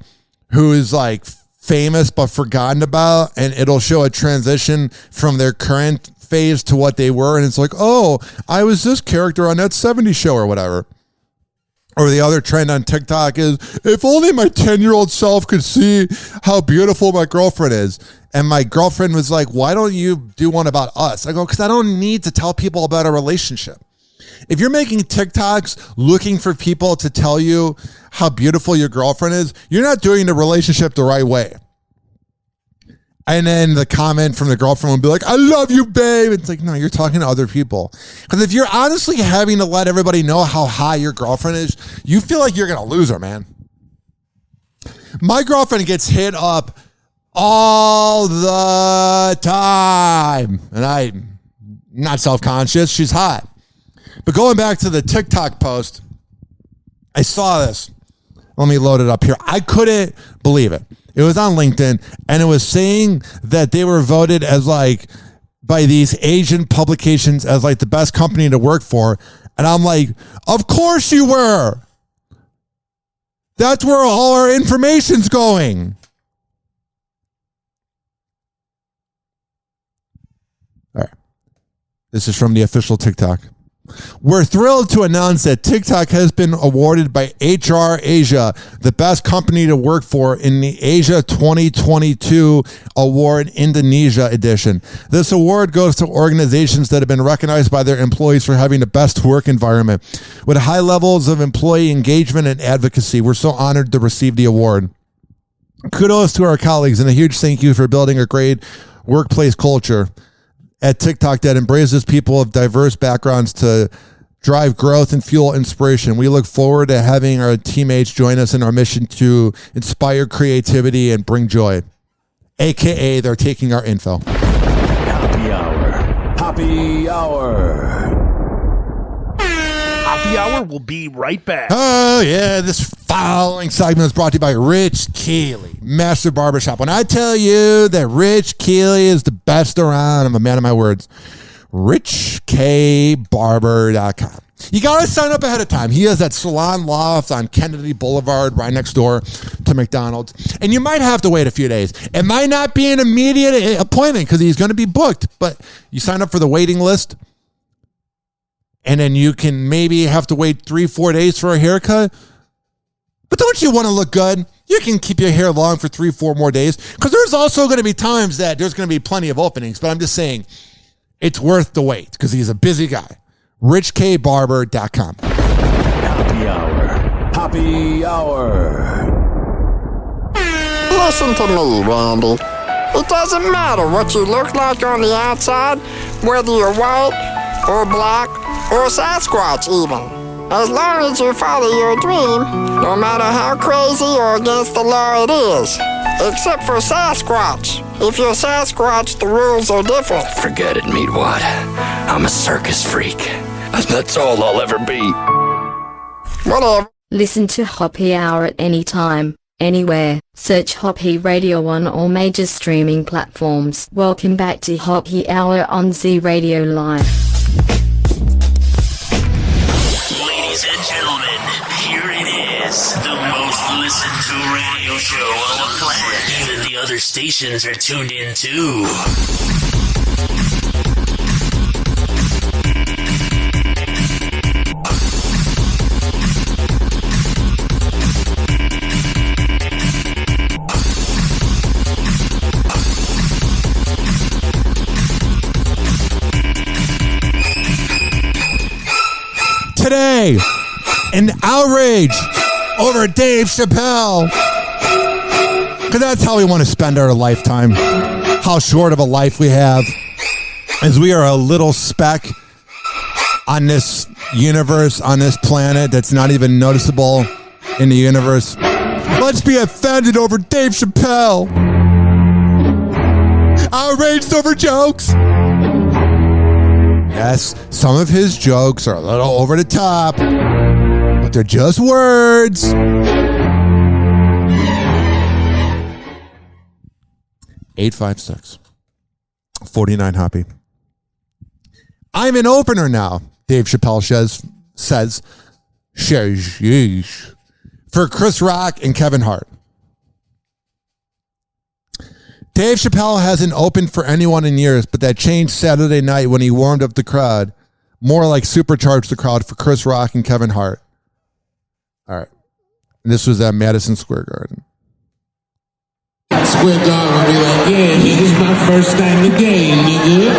who is like famous but forgotten about, and it'll show a transition from their current phase to what they were, and it's like, oh, I was this character on that 70s show or whatever. Or the other trend on TikTok is, if only my 10-year-old self could see how beautiful my girlfriend is. And my girlfriend was like, why don't you do one about us? I go, because I don't need to tell people about a relationship. If you're making TikToks looking for people to tell you how beautiful your girlfriend is, you're not doing the relationship the right way. And then the comment from the girlfriend would be like, I love you, babe. It's like, no, you're talking to other people. Because if you're honestly having to let everybody know how high your girlfriend is, you feel like you're going to lose her, man. My girlfriend gets hit up all the time. And I'm not self-conscious. She's hot. But going back to the TikTok post, I saw this. Let me load it up here. I couldn't believe it. It was on LinkedIn, and it was saying that they were voted as like by these Asian publications as like the best company to work for. And I'm like, of course you were. That's where all our information's going. All right. This is from the official TikTok. We're thrilled to announce that TikTok has been awarded by HR Asia the best company to work for in the Asia 2022 Award Indonesia edition. This award goes to organizations that have been recognized by their employees for having the best work environment with high levels of employee engagement and advocacy. We're so honored to receive the award. Kudos to our colleagues, and a huge thank you for building a great workplace culture at TikTok that embraces people of diverse backgrounds to drive growth and fuel inspiration. We look forward to having our teammates join us in our mission to inspire creativity and bring joy. AKA, they're taking our info. Hoppe Hour. Hoppe Hour. Hoppe Hour will be right back. Oh, yeah. This following segment is brought to you by Rich Keeley, Master Barbershop. When I tell you that Rich Keeley is the best around, I'm a man of my words. RichKBarber.com. You got to sign up ahead of time. He has that salon loft on Kennedy Boulevard right next door to McDonald's. And you might have to wait a few days. It might not be an immediate appointment because he's going to be booked. But you sign up for the waiting list, and then you can maybe have to wait 3-4 days for a haircut. But don't you want to look good? You can keep your hair long for 3-4 more days. Because there's also going to be times that there's going to be plenty of openings. But I'm just saying, it's worth the wait because he's a busy guy. RichKBarber.com. Hoppe Hour. Hoppe Hour. Listen to me, Randy. It doesn't matter what you look like on the outside, whether you're white or black or Sasquatch even. As long as you follow your dream, no matter how crazy or against the law it is. Except for Sasquatch. If you're Sasquatch, the rules are different. Forget it, Meatwad. I'm a circus freak. That's all I'll ever be. Whatever. Listen to Hoppe Hour at any time, anywhere. Search Hoppe Radio on all major streaming platforms. Welcome back to Hoppe Hour on Z Radio Live. Ladies and gentlemen, here it is. The most listened to radio show on the planet. Even the other stations are tuned in too. Today, an outrage over Dave Chappelle. Because that's how we want to spend our lifetime. How short of a life we have. As we are a little speck on this universe, on this planet that's not even noticeable in the universe. Let's be offended over Dave Chappelle. Outraged over jokes. Yes, some of his jokes are a little over the top, but they're just words. 856-49 Hoppe. I'm an opener now, Dave Chappelle says, for Chris Rock and Kevin Hart. Dave Chappelle hasn't opened for anyone in years, but that changed Saturday night when he warmed up the crowd, more like supercharged the crowd for Chris Rock and Kevin Hart. All right. And this was at Madison Square Garden. Square Garden will be like, yeah, this is my first time in the game, nigga.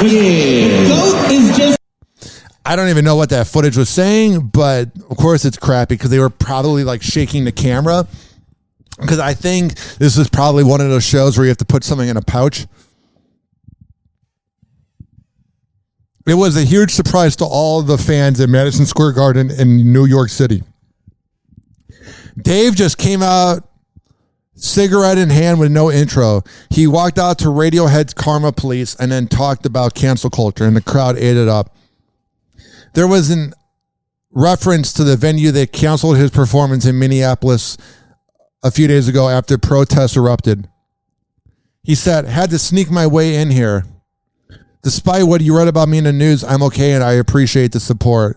Yeah. GOAT is just... I don't even know what that footage was saying, but of course it's crappy because they were probably like shaking the camera. Because I think this is probably one of those shows where you have to put something in a pouch. It was a huge surprise to all the fans at Madison Square Garden in New York City. Dave just came out, cigarette in hand with no intro. He walked out to Radiohead's Karma Police and then talked about cancel culture, and the crowd ate it up. There was an reference to the venue that canceled his performance in Minneapolis a few days ago after protests erupted. He said, had to sneak my way in here. Despite what you read about me in the news, I'm okay and I appreciate the support.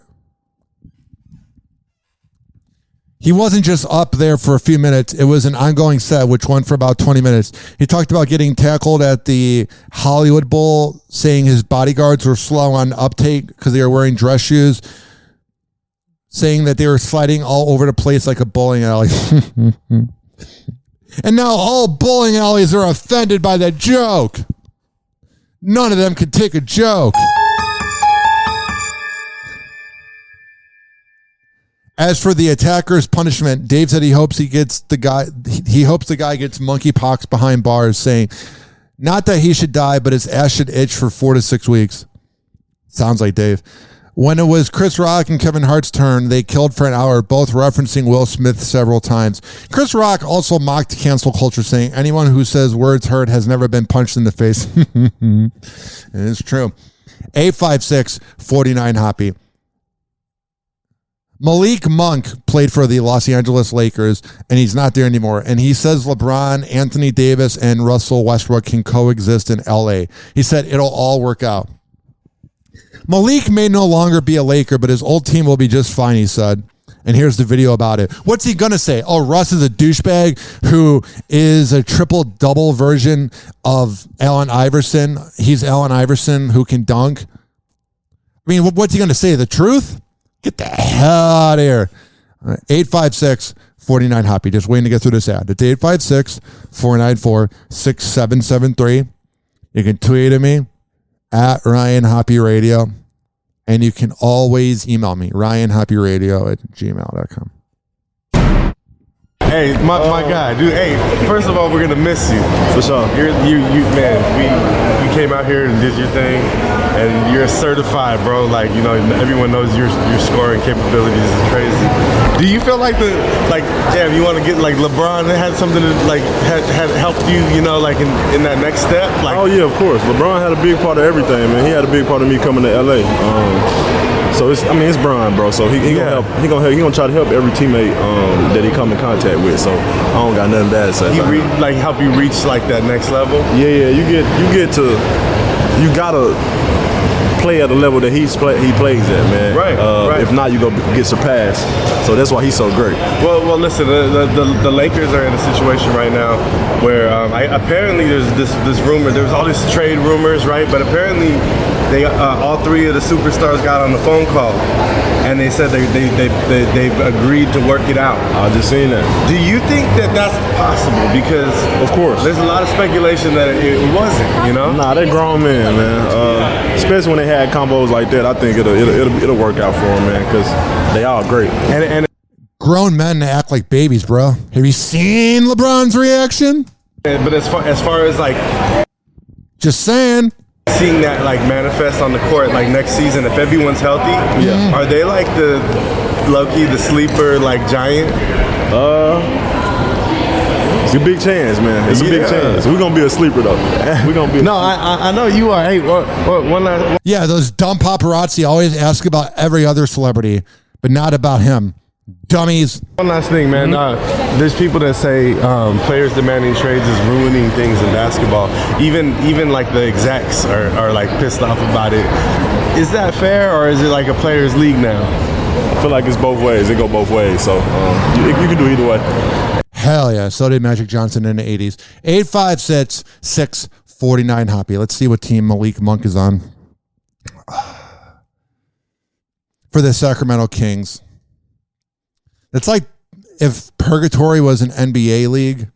He wasn't just up there for a few minutes. It was an ongoing set, which went for about 20 minutes. He talked about getting tackled at the Hollywood Bowl, saying his bodyguards were slow on uptake because they were wearing dress shoes, saying that they were sliding all over the place like a bowling alley. And now all bowling alleys are offended by that joke. None of them could take a joke. As for the attacker's punishment, Dave said he hopes the guy gets monkeypox behind bars, saying, not that he should die, but his ass should itch for 4 to 6 weeks. Sounds like Dave. When it was Chris Rock and Kevin Hart's turn, they killed for an hour, both referencing Will Smith several times. Chris Rock also mocked cancel culture, saying, anyone who says words hurt has never been punched in the face. It's true. 856-49 Hoppe. Malik Monk played for the Los Angeles Lakers, and he's not there anymore. And he says LeBron, Anthony Davis, and Russell Westbrook can coexist in LA. He said it'll all work out. Malik may no longer be a Laker, but his old team will be just fine, he said. And here's the video about it. What's he going to say? Oh, Russ is a douchebag who is a triple-double version of Allen Iverson. He's Allen Iverson who can dunk. I mean, what's he going to say? The truth? Get the hell out of here. 856-49 Hoppe. Just waiting to get through this ad. It's 856-494-6773. You can tweet at me at Ryan Hoppe Radio. And you can always email me, ryanhopperadio@gmail.com. Hey, my guy, dude. Hey, first of all, we're gonna miss you for sure. You man. You came out here and did your thing, and you're certified, bro. Like, you know, everyone knows your scoring capabilities is crazy. Do you feel like damn, you want to get like LeBron? Had something that like had helped you, you know, like in that next step? Like, oh yeah, of course. LeBron had a big part of everything, man. He had a big part of me coming to LA. So it's Brian, bro. So he gonna help. He gonna try to help every teammate that he come in contact with. So I don't got nothing bad to say. He help you reach like that next level. Yeah. You gotta play at the level that he plays at, man. Right. If not, you go get surpassed. So that's why he's so great. Well, listen. The Lakers are in a situation right now where apparently there's this rumor. There's all these trade rumors, right? But apparently they all three of the superstars got on the phone call, and they said they've agreed to work it out. I just seen that. Do you think that that's possible? Because of course, there's a lot of speculation that it wasn't. You know? Nah, they're grown men, man. Especially when they had combos like that, I think it'll work out for them, man. Because they all great. And grown men act like babies, bro. Have you seen LeBron's reaction? But as far as like, just saying. Seeing that like manifest on the court like next season, if everyone's healthy, are they like the low-key, the sleeper like giant? It's a big chance, man. It's a big chance. We're gonna be a sleeper though. We're gonna be. No, I know you are. Hey, one last. Yeah, those dumb paparazzi always ask about every other celebrity, but not about him. Dummies. One last thing, man. There's people that say players demanding trades is ruining things in basketball. Even like the execs are like pissed off about it. Is that fair, or is it like a players' league now? I feel like it's both ways. It go both ways. So you can do either way. Hell yeah. So did Magic Johnson in the 80s. 856-649 Hoppe. Let's see what team Malik Monk is on. For the Sacramento Kings. It's like if Purgatory was an NBA league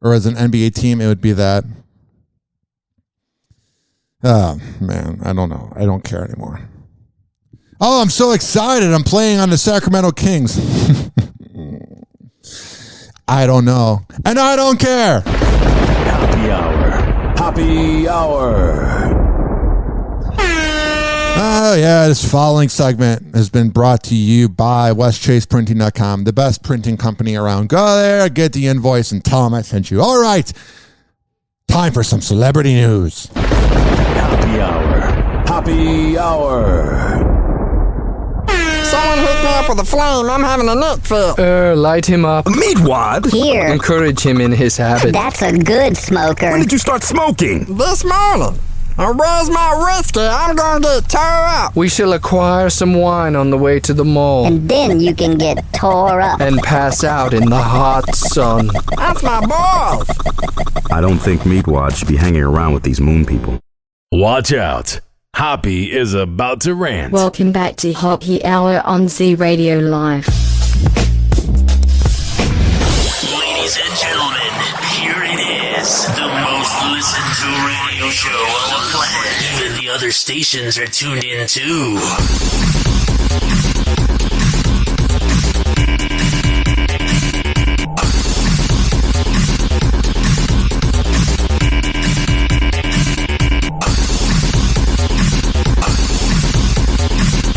or as an NBA team, it would be that. Oh, man. I don't know. I don't care anymore. Oh, I'm so excited. I'm playing on the Sacramento Kings. I don't know. And I don't care. Hoppe Hour. Hoppe Hour. Oh, yeah. This following segment has been brought to you by WestChasePrinting.com, the best printing company around. Go there, get the invoice, and tell them I sent you. All right. Time for some celebrity news. Hoppe Hour. Hoppe Hour. Someone hook me up with a flame. I'm having a neck fit. Light him up. Meatwad? Here. Encourage him in his habit. That's a good smoker. When did you start smoking? This morning. Where's my whiskey? I'm gonna get tore up. We shall acquire some wine on the way to the mall. And then you can get tore up. And pass out in the hot sun. That's my boss. I don't think Meatwad should be hanging around with these moon people. Watch out. Hoppe is about to rant. Welcome back to Hoppe Hour on Z Radio Live. Ladies and gentlemen, here it is. The most listened to radio show on the planet. Even the other stations are tuned in too.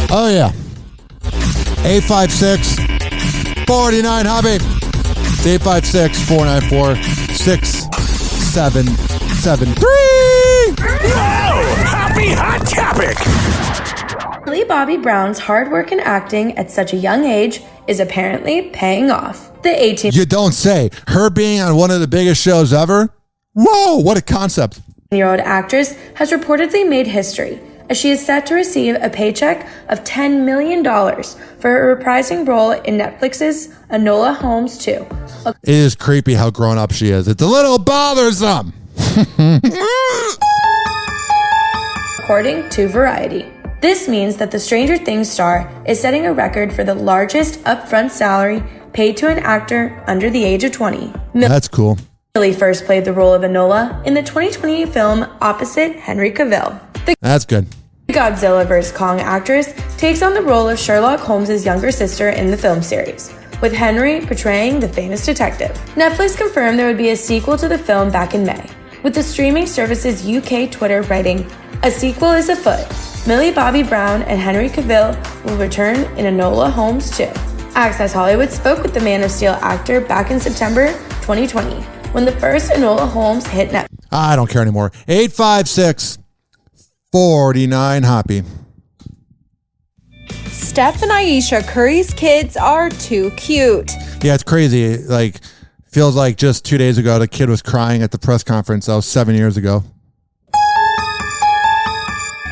Oh, yeah. 856-49 Hoppe. 856-494-6773. Hoppe Hot Topic. Millie Bobby Brown's hard work in acting at such a young age is apparently paying off. The 18- You don't say. Her being on one of the biggest shows ever? Whoa, what a concept. Year-old actress has reportedly made history as she is set to receive a paycheck of $10 million for her reprising role in Netflix's Enola Holmes 2. It is creepy how grown up she is. It's a little bothersome. According to Variety. This means that the Stranger Things star is setting a record for the largest upfront salary paid to an actor under the age of 20. That's cool. Keeley first played the role of Enola in the 2020 film opposite Henry Cavill. That's good. The Godzilla vs. Kong actress takes on the role of Sherlock Holmes' younger sister in the film series, with Henry portraying the famous detective. Netflix confirmed there would be a sequel to the film back in May, with the streaming service's UK Twitter writing, "A sequel is afoot. Millie Bobby Brown and Henry Cavill will return in Enola Holmes 2. Access Hollywood spoke with the Man of Steel actor back in September 2020, when the first Enola Holmes hit Netflix. I don't care anymore. 856-49 Hoppe. Steph and Aisha Curry's kids are too cute. Yeah, it's crazy. Like, feels like just 2 days ago, the kid was crying at the press conference. That was 7 years ago.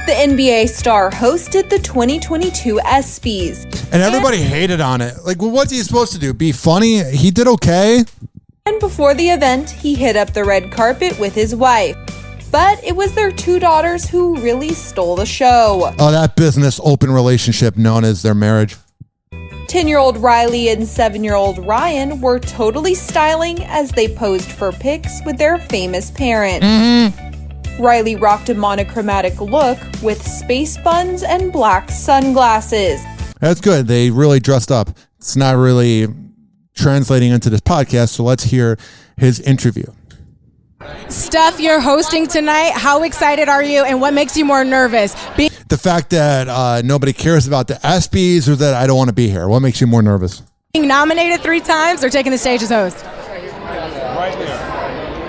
The NBA star hosted the 2022 ESPYs. And everybody hated on it. Like, well, what's he supposed to do? Be funny? He did okay. And before the event, he hit up the red carpet with his wife. But it was their two daughters who really stole the show. Oh, that business open relationship known as their marriage. 10-year-old Riley and 7-year-old Ryan were totally styling as they posed for pics with their famous parents. Riley rocked a monochromatic look with space buns and black sunglasses. That's good. They really dressed up. It's not really translating into this podcast, so let's hear his interview. Steph, you're hosting tonight. How excited are you, and what makes you more nervous? The fact that nobody cares about the ESPYs, or that I don't want to be here. What makes you more nervous? Being nominated 3 times or taking the stage as host?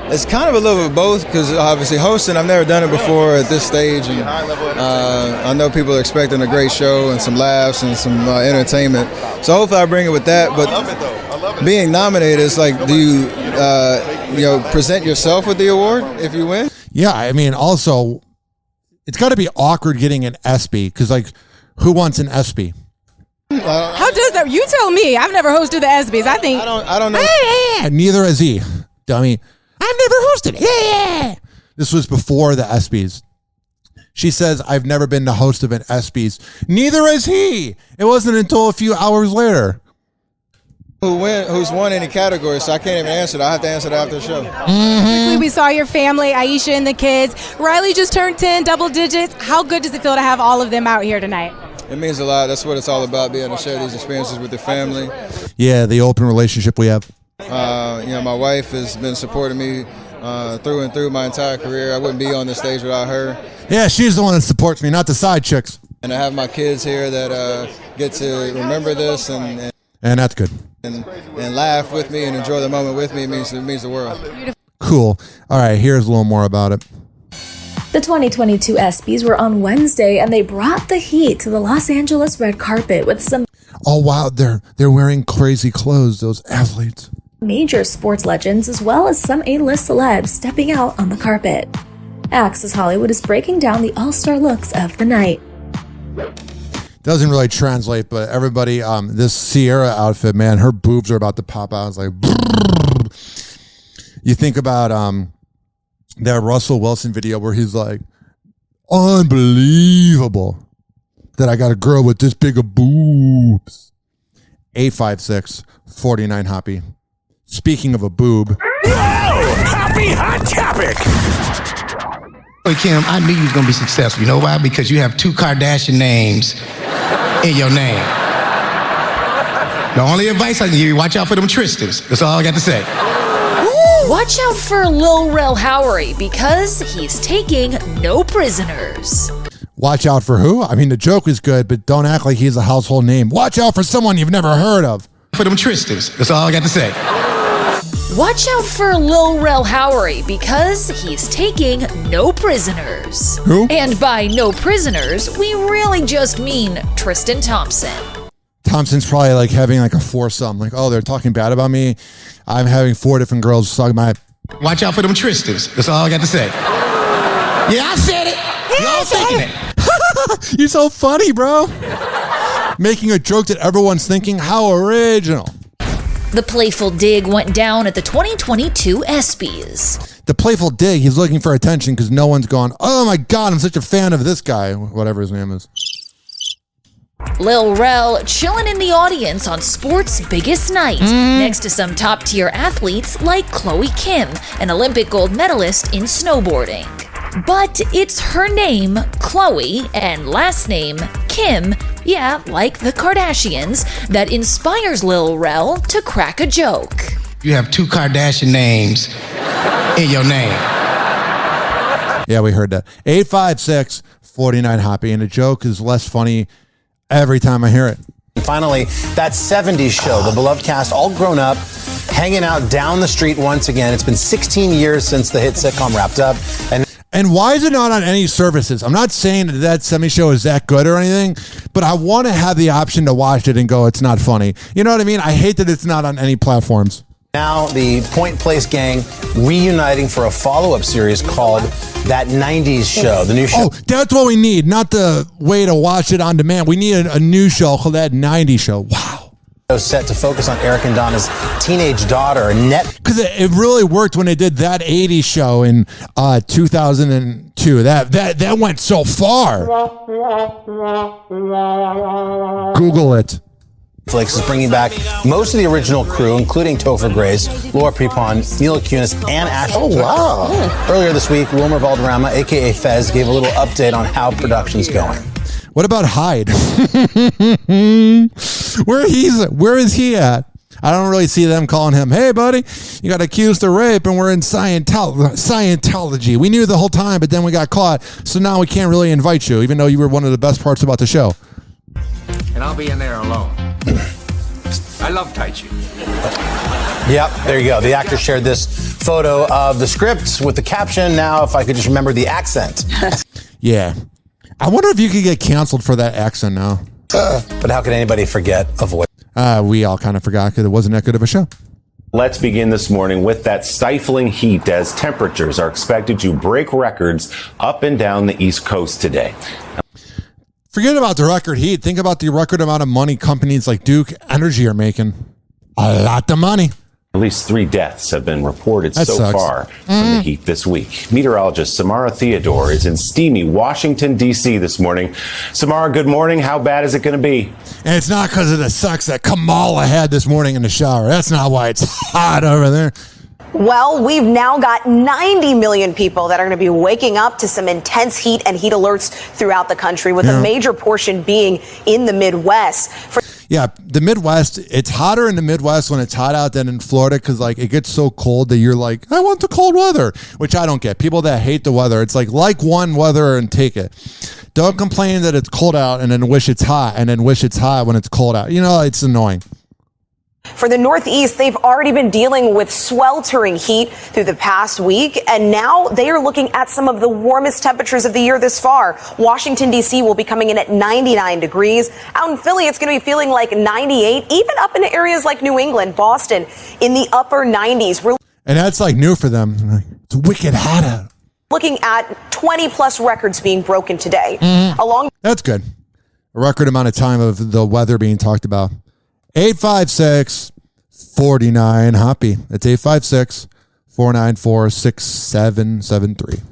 It's kind of a little bit of both, because obviously hosting, I've never done it before at this stage, and I know people are expecting a great show and some laughs and some entertainment. So hopefully I bring it with that. But I love it, though. I love it. Being nominated is like, do you present yourself with the award if you win? Yeah, I mean, also, it's got to be awkward getting an ESPY, because like, who wants an ESPY? How does that? You tell me. I've never hosted the ESPYs. I don't know. Neither has he, dummy. I've never hosted it. Yeah. This was before the ESPYs. She says, I've never been the host of an ESPYs. Neither has he. It wasn't until a few hours later. Who's won any category, so I can't even answer that. I have to answer that after the show. Quickly, we saw your family, Aisha and the kids. Riley just turned 10, double digits. How good does it feel to have all of them out here tonight? It means a lot. That's what it's all about, being able to share these experiences with your family. Yeah, the open relationship we have. My wife has been supporting me through and through my entire career. I wouldn't be on this stage without her. Yeah, she's the one that supports me, not the side chicks. And I have my kids here that get to remember this and that's good. And laugh with me and enjoy the moment with me. It means the world. Cool. All right, here's a little more about it. The 2022 ESPYs were on Wednesday, and they brought the heat to the Los Angeles red carpet with some... Oh, wow, they're wearing crazy clothes, those athletes. Major sports legends, as well as some A-list celebs stepping out on the carpet. Access Hollywood is breaking down the all-star looks of the night. Doesn't really translate, but everybody, this Sierra outfit, man, her boobs are about to pop out. It's like, brrr. You think about that Russell Wilson video where he's like, unbelievable that I got a girl with this big of boobs. 856-49 Hoppe. Speaking of a boob. Happy hot topic. Hey, Kim, I knew you was going to be successful. You know why? Because you have 2 Kardashian names in your name. The only advice I can give you, watch out for them Tristans. That's all I got to say. Watch out for Lil Rel Howery, because he's taking no prisoners. Watch out for who? I mean, the joke is good, but don't act like he's a household name. Watch out for someone you've never heard of. For them Tristans. That's all I got to say. Watch out for Lil Rel Howery, because he's taking no prisoners. Who? And by no prisoners, we really just mean Tristan Thompson. Thompson's probably like having like a foursome. Like, oh, they're talking bad about me. I'm having 4 different girls suck my... Watch out for them Tristans. That's all I got to say. Yeah, I said it. Y'all thinking it. You're so funny, bro. Making a joke that everyone's thinking, how original. The playful dig went down at the 2022 ESPYs. The playful dig, he's looking for attention because no one's gone, oh my God, I'm such a fan of this guy, whatever his name is. Lil Rel chilling in the audience on sports' biggest night, next to some top-tier athletes like Chloe Kim, an Olympic gold medalist in snowboarding. But it's her name, Chloe, and last name, Kim, yeah, like the Kardashians, that inspires Lil Rel to crack a joke. You have 2 Kardashian names in your name. Yeah, we heard that. 856-49 Hoppe, and the joke is less funny every time I hear it. And finally, that 70s show, the beloved cast all grown up, hanging out down the street once again. It's been 16 years since the hit sitcom wrapped up. And why is it not on any services? I'm not saying that 70s show is that good or anything, but I want to have the option to watch it and go, it's not funny. You know what I mean? I hate that it's not on any platforms. Now the Point Place gang reuniting for a follow-up series called That 90s Show. The new show. Oh, that's what we need, not the way to watch it on demand. We need a new show called That 90s Show. Wow. Set to focus on Eric and Donna's teenage daughter, Annette. Because it really worked when they did That 80s Show in 2002. That went so far. Google it. Netflix is bringing back most of the original crew, including Topher Grace, Laura Prepon, Mila Kunis, and Ashley. Oh, wow. Earlier this week, Wilmer Valderrama, a.k.a. Fez, gave a little update on how production's going. What about Hyde? Where is he at? I don't really see them calling him, hey, buddy, you got accused of rape and we're in Scientology. We knew the whole time, but then we got caught, so now we can't really invite you, even though you were one of the best parts about the show. And I'll be in there alone. I love Tai Chi. Yep, there you go. The actor shared this photo of the script with the caption, now if I could just remember the accent. Yeah. I wonder if you could get canceled for that accent now. But how could anybody forget a voice? We all kind of forgot because it wasn't that good of a show. Let's begin this morning with that stifling heat as temperatures are expected to break records up and down the East Coast today. Forget about the record heat. Think about the record amount of money companies like Duke Energy are making. A lot of money. At least 3 deaths have been reported That so sucks. far from the heat this week. Meteorologist Samara Theodore is in steamy Washington, D.C. this morning. Samara, good morning. How bad is it going to be? And it's not because of the sucks that Kamala had this morning in the shower. That's not why it's hot over there. Well, we've now got 90 million people that are going to be waking up to some intense heat and heat alerts throughout the country, with a major portion being in the Midwest. Yeah, the Midwest, it's hotter in the Midwest when it's hot out than in Florida because, like, it gets so cold that you're like, I want the cold weather, which I don't get. People that hate the weather, it's like one weather and take it. Don't complain that it's cold out and then wish it's hot and then wish it's hot when it's cold out. You know, it's annoying. For the Northeast, they've already been dealing with sweltering heat through the past week, and now they are looking at some of the warmest temperatures of the year this far. Washington, D.C. will be coming in at 99 degrees. Out in Philly, it's going to be feeling like 98, even up in areas like New England, Boston, in the upper 90s. We're And that's like new for them. It's wicked hot out. looking at 20-plus records being broken today. That's good. A record amount of time of the weather being talked about. 856-49 Hoppe. It's 856-494-6773.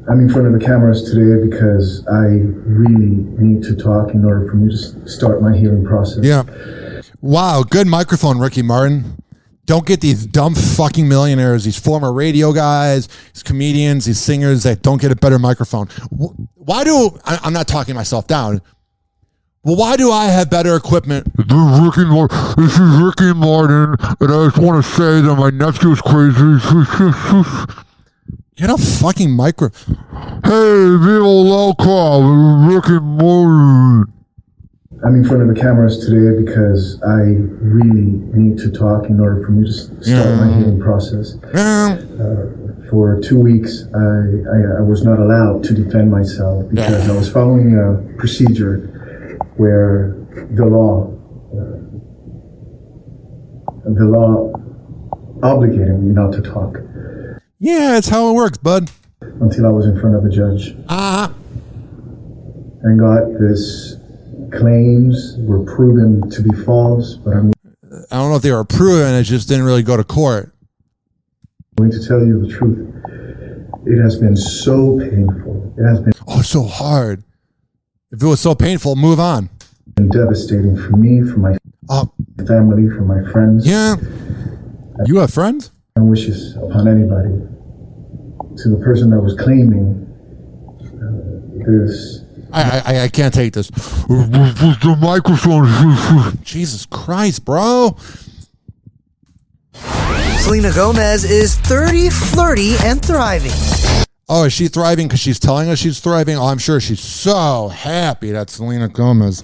I'm in front of the cameras today because I really need to talk in order for me to start my healing process. Yeah. Wow, good microphone, Ricky Martin. Don't get these dumb fucking millionaires, these former radio guys, these comedians, these singers that don't get a better microphone. Why do, I'm not talking myself down, well, why do I have better equipment? This is Ricky Martin, and I just want to say that my nephew's crazy. Get a fucking micro. Hey, Viva Loca, Ricky Martin. I'm in front of the cameras today because I really need to talk in order for me to start my healing process. For 2 weeks, I was not allowed to defend myself because I was following a procedure where the law obligated me not to talk. Yeah, that's how it works, bud. Until I was in front of a judge. And got this claims were proven to be false, but I don't know if they were proven, it just didn't really go to court. I'm going to tell you the truth. It has been so painful. It has been so hard. If it was so painful, move on. Been devastating for me, for my family, for my friends. Yeah. You have friends? No wishes upon anybody. To the person that was claiming this. I can't take this. The microphone. Jesus Christ, bro. Selena Gomez is 30, flirty, and thriving. Oh, is she thriving because she's telling us she's thriving? Oh, I'm sure she's so happy that Selena Gomez.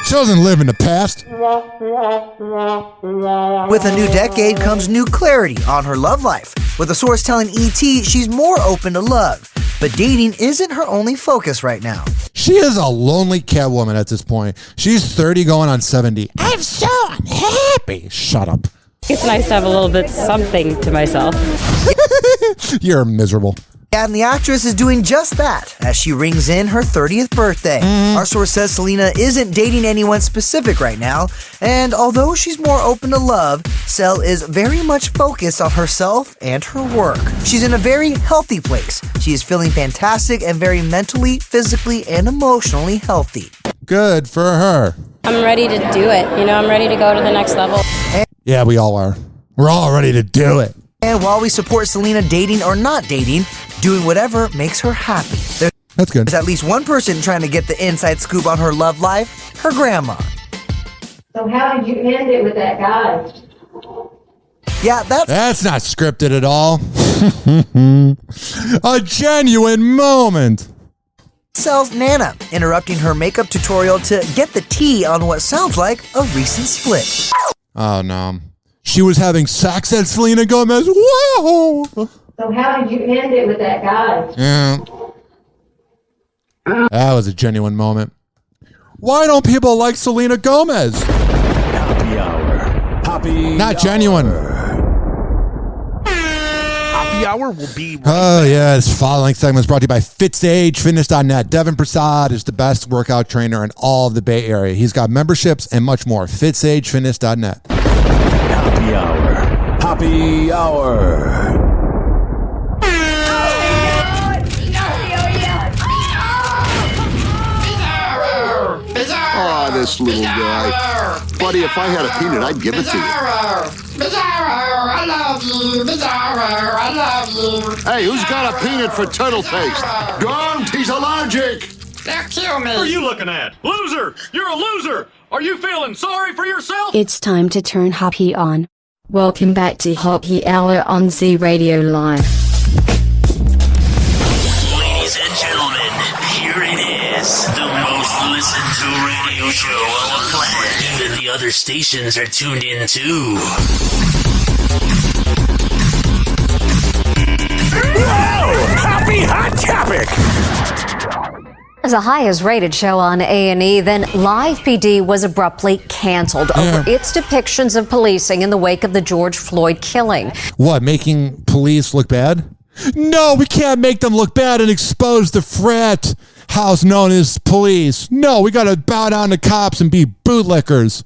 She doesn't live in the past. With a new decade comes new clarity on her love life, with a source telling E.T. she's more open to love. But dating isn't her only focus right now. She is a lonely Catwoman at this point. She's 30 going on 70. I'm so unhappy. Shut up. It's nice to have a little bit something to myself. You're miserable. And the actress is doing just that as she rings in her 30th birthday. Our source says Selena isn't dating anyone specific right now, and although she's more open to love, Sel is very much focused on herself and her work. She's in a very healthy place. She is feeling fantastic and very mentally, physically, and emotionally healthy. Good for her. I'm ready to do it. I'm ready to go to the next level. Yeah, we all are. We're all ready to do it. And while we support Selena dating or not dating, doing whatever makes her happy. That's good. There's at least one person trying to get the inside scoop on her love life, her grandma. So how did you end it with that guy? Yeah, that's not scripted at all. A genuine moment. Sells Nana, interrupting her makeup tutorial to get the tea on what sounds like a recent split. Oh, no. She was having sex at Selena Gomez. Whoa! So how did you end it with that guy? Yeah. That was a genuine moment. Why don't people like Selena Gomez? Happy Hour. Happy Not genuine. Happy Hour will be right Oh, yeah. This following segment is brought to you by FitSageFitness.net. Devin Prasad is the best workout trainer in all of the Bay Area. He's got memberships and much more. FitSageFitness.net. Happy Hour. Happy Hour. Oh, this little guy. Buddy, if I had a peanut, I'd give it to you. I love you. Bizarro, I love you. Hey, who's got a peanut for turtle face? Don't, he's allergic. They'll kill me. What are you looking at? Loser! You're a loser! Are you feeling sorry for yourself? It's time to turn Hoppe on. Welcome back to Hoppe Hour on Z Radio Live. Ladies and gentlemen, here it is. The most listened to radio show on the planet. Even the other stations are tuned in too. Whoa! Happy Hot Topic! As the highest rated show on A&E, then Live PD was abruptly canceled over its depictions of policing in the wake of the George Floyd killing. What, making police look bad? No, we can't make them look bad and expose the frat house known as police. No, we got to bow down to cops and be bootlickers.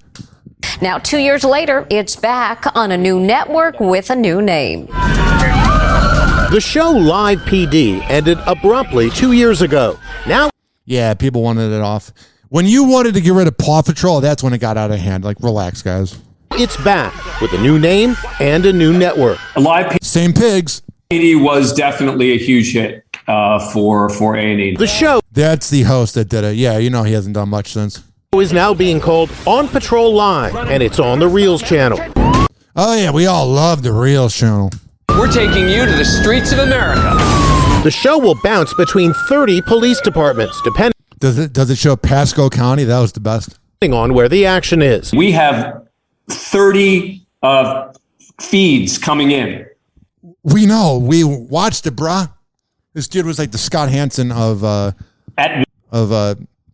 Now, 2 years later, it's back on a new network with a new name. The show Live PD ended abruptly 2 years ago. Now, yeah, people wanted it off. When you wanted to get rid of Paw Patrol, that's when it got out of hand. Like, relax, guys. it's back with a new name and a new network. Same pigs. PD was definitely a huge hit for A&E. The show. That's the host that did it. Yeah, you know he hasn't done much since. Is now being called On Patrol Live, and it's on the Reels channel. Oh yeah, we all love the Reels channel. We're taking you to the streets of America. The show will bounce between 30 police departments, depending. Does it show Pasco County? That was the best. On where the action is. We have 30 feeds coming in. We know. We watched it, brah. This dude was like the Scott Hansen of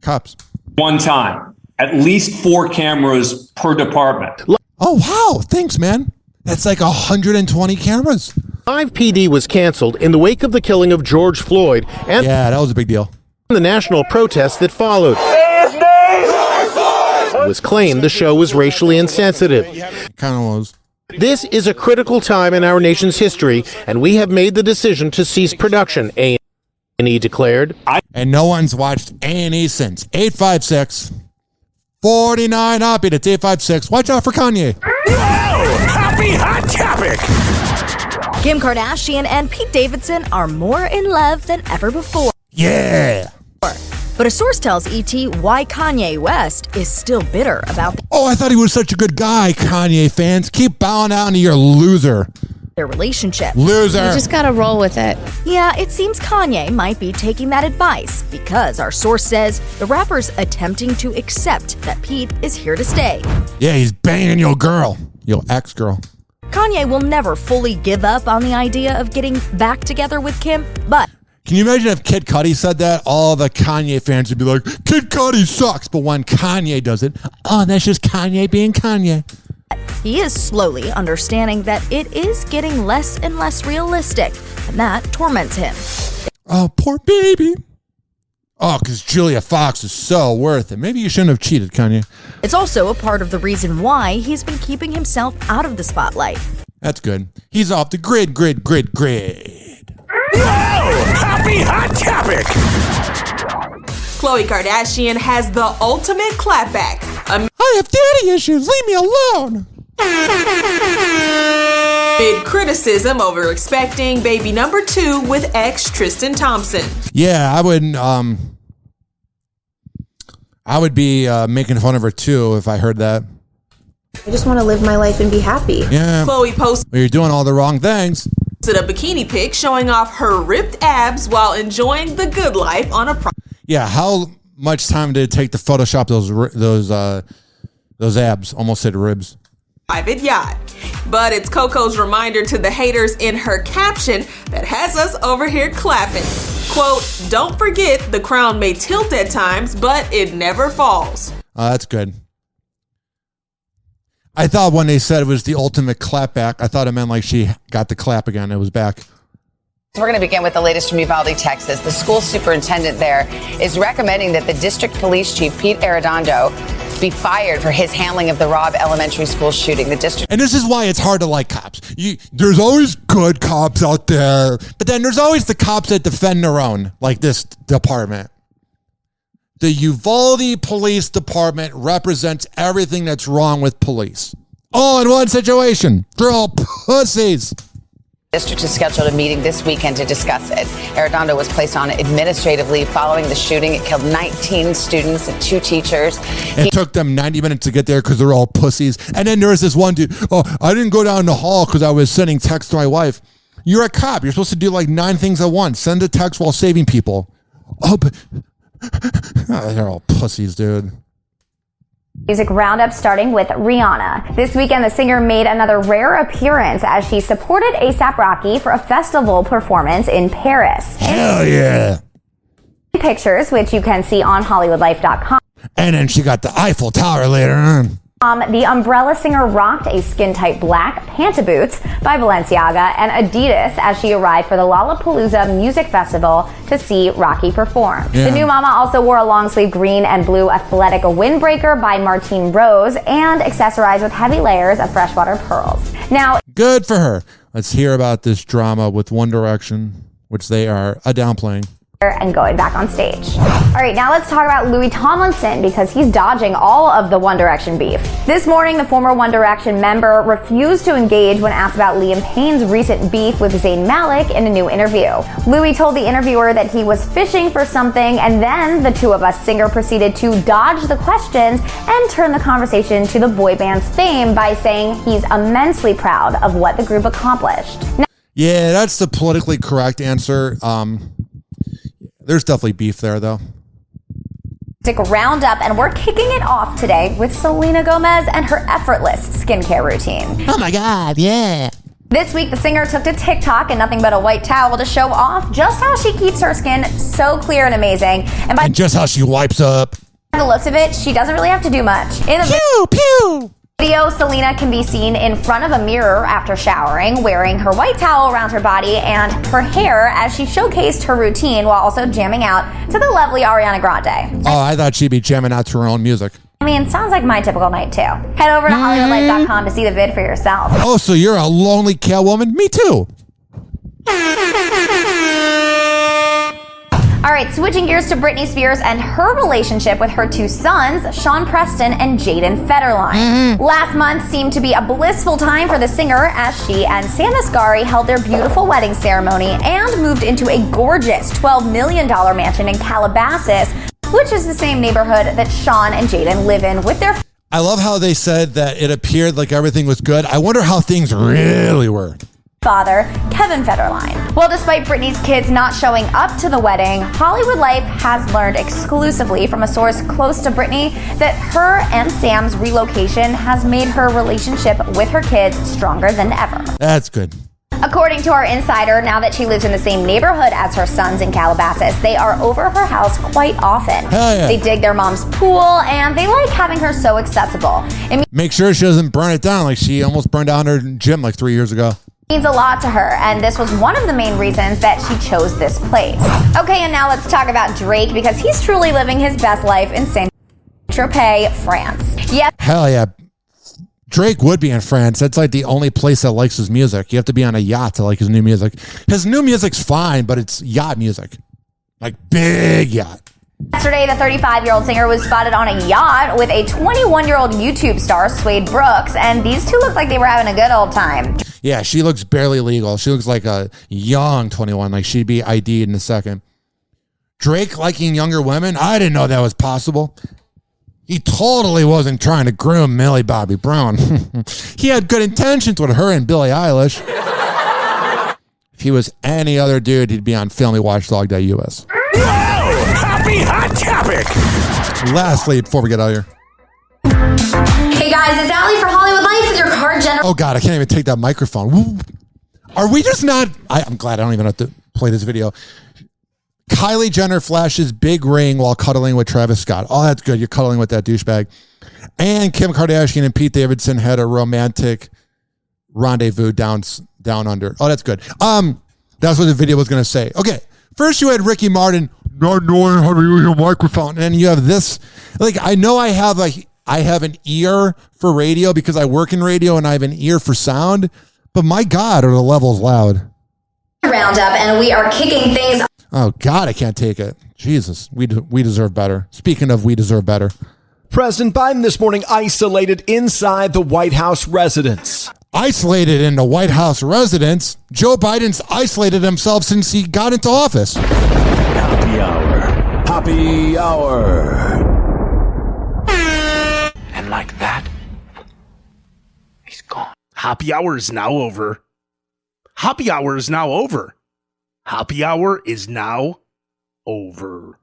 cops. One time. At least 4 cameras per department. Oh, wow. Thanks, man. That's like 120 cameras. Live PD was canceled in the wake of the killing of George Floyd. And yeah, that was a big deal. The national protest that followed. It was claimed the show was racially insensitive. It kind of was. This is a critical time in our nation's history, and we have made the decision to cease production, A&E declared. And no one's watched A&E since. 856-49 Hoppe. That's 856. Watch out for Kanye. Whoa! Happy Hot Topic! Kim Kardashian and Pete Davidson are more in love than ever before. Yeah. But a source tells ET why Kanye West is still bitter about Oh, I thought he was such a good guy, Kanye fans. Keep bowing down to your loser. their relationship. Loser. You just gotta roll with it. Yeah, it seems Kanye might be taking that advice because our source says the rapper's attempting to accept that Pete is here to stay. Yeah, he's banging your girl. Your ex-girl. Kanye will never fully give up on the idea of getting back together with Kim, but Can you imagine if Kid Cudi said that? All the Kanye fans would be like, Kid Cudi sucks. But when Kanye does it, oh, that's just Kanye being Kanye. he is slowly understanding that it is getting less and less realistic, and that torments him. Oh, poor baby. Oh, because Julia Fox is so worth it. Maybe you shouldn't have cheated, Kanye. It's also a part of the reason why he's been keeping himself out of the spotlight. That's good. He's off the grid. Whoa! Happy Hot Topic! Khloe Kardashian has the ultimate clapback. I have daddy issues. Leave me alone. Big criticism over expecting baby number 2 with ex Tristan Thompson. Yeah, I would be making fun of her too if I heard that. I just want to live my life and be happy. Yeah. Chloe posted Well, you're doing all the wrong things. a bikini pic showing off her ripped abs while enjoying the good life on a Yeah, how much time did it take to Photoshop those abs? Almost said ribs. private yacht. But it's Coco's reminder to the haters in her caption that has us over here clapping. Quote, "Don't forget the crown may tilt at times, but it never falls." That's good. I thought when they said it was the ultimate clap back, I thought it meant like she got the clap again. It was back. So we're going to begin with the latest from Uvalde, Texas. The school superintendent there is recommending that the district police chief, Pete Arredondo, be fired for his handling of the Robb Elementary School shooting. The district. And this is why it's hard to like cops. There's always good cops out there, but then there's always the cops that defend their own, like this department. The Uvalde Police Department represents everything that's wrong with police. All in one situation. They're all pussies. The district is scheduled a meeting this weekend to discuss it. Arredondo was placed on administrative leave following the shooting. It killed 19 students and 2 teachers. It took them 90 minutes to get there because they're all pussies. And then there was this one dude, I didn't go down the hall because I was sending texts to my wife. You're a cop. You're supposed to do like 9 things at once. Send a text while saving people. Oh, but they're all pussies, dude. Music Roundup starting with Rihanna. This weekend, the singer made another rare appearance as she supported A$AP Rocky for a festival performance in Paris. Hell yeah. Pictures, which you can see on HollywoodLife.com. And then she got the Eiffel Tower later on. The Umbrella singer rocked a skin-tight black Pantaboots by Balenciaga and Adidas as she arrived for the Lollapalooza Music Festival to see Rocky perform. Yeah. The new mama also wore a long-sleeve green and blue athletic windbreaker by Martine Rose and accessorized with heavy layers of freshwater pearls. Now, good for her. Let's hear about this drama with One Direction, which they are downplaying. And going back on stage. All right, now let's talk about Louis Tomlinson because he's dodging all of the One Direction beef. This morning, the former One Direction member refused to engage when asked about Liam Payne's recent beef with Zayn Malik in a new interview. Louis told the interviewer that he was fishing for something, and then the Two of Us singer proceeded to dodge the questions and turn the conversation to the boy band's fame by saying he's immensely proud of what the group accomplished. Now, yeah, that's the politically correct answer. There's definitely beef there, though. Music Roundup, and we're kicking it off today with Selena Gomez and her effortless skincare routine. Oh my God, yeah. This week, the singer took to TikTok and nothing but a white towel to show off just how she keeps her skin so clear and amazing. And just how she wipes up. By the looks of it, she doesn't really have to do much. In the video, Selena can be seen in front of a mirror after showering, wearing her white towel around her body and her hair as she showcased her routine while also jamming out to the lovely Ariana Grande. Oh, I thought she'd be jamming out to her own music. I mean, sounds like my typical night too. Head over to HollywoodLife.com to see the vid for yourself. Oh, so you're a lonely cat woman? Me too. All right, switching gears to Britney Spears and her relationship with her 2 sons, Sean Preston and Jaden Federline. Last month seemed to be a blissful time for the singer as she and Sam Asghari held their beautiful wedding ceremony and moved into a gorgeous $12 million mansion in Calabasas, which is the same neighborhood that Sean and Jaden live in with their... I love how they said that it appeared like everything was good. I wonder how things really were. Father, Kevin Federline. Well, despite Britney's kids not showing up to the wedding, Hollywood Life has learned exclusively from a source close to Britney that her and Sam's relocation has made her relationship with her kids stronger than ever. That's good. According to our insider, now that she lives in the same neighborhood as her sons in Calabasas, they are over her house quite often. Hell yeah. They dig their mom's pool, and they like having her so accessible. Make sure she doesn't burn it down like she almost burned down her gym like 3 years ago. Means a lot to her, and this was one of the main reasons that she chose this place. Okay, and now let's talk about Drake because he's truly living his best life in Saint-Tropez, France. Yes. Hell yeah. Drake would be in France. That's like the only place that likes his music. You have to be on a yacht to like his new music. His new music's fine, but it's yacht music. Like big yacht. Yesterday, the 35-year-old singer was spotted on a yacht with a 21-year-old YouTube star, Suede Brooks, and these two looked like they were having a good old time. Yeah, she looks barely legal. She looks like a young 21, like she'd be ID'd in a second. Drake liking younger women? I didn't know that was possible. He totally wasn't trying to groom Millie Bobby Brown. He had good intentions with her and Billie Eilish. If he was any other dude, he'd be on filmywatchdog.us. Whoa! Happy hot topic! Lastly, before we get out of here. Hey guys, it's Allie for Hollywood Life with your card general. Oh God, I can't even take that microphone. Woo. Are we just not? I'm glad I don't even have to play this video. Kylie Jenner flashes big ring while cuddling with Travis Scott. Oh, that's good. You're cuddling with that douchebag. And Kim Kardashian and Pete Davidson had a romantic rendezvous down under. Oh, that's good. That's what the video was going to say. Okay. First you had Ricky Martin not knowing how to use a microphone. And then you have this, like, I know I have an ear for radio because I work in radio and I have an ear for sound, but my God, are the levels loud. Roundup, and we are kicking things. Oh God, I can't take it. Jesus, we deserve better. Speaking of, we deserve better. President Biden this morning isolated inside the White House residence. Isolated in the White House residence? Joe Biden's isolated himself since he got into office. Happy hour. Happy hour. And like that, he's gone. Happy hour is now over. Happy hour is now over. Happy hour is now over.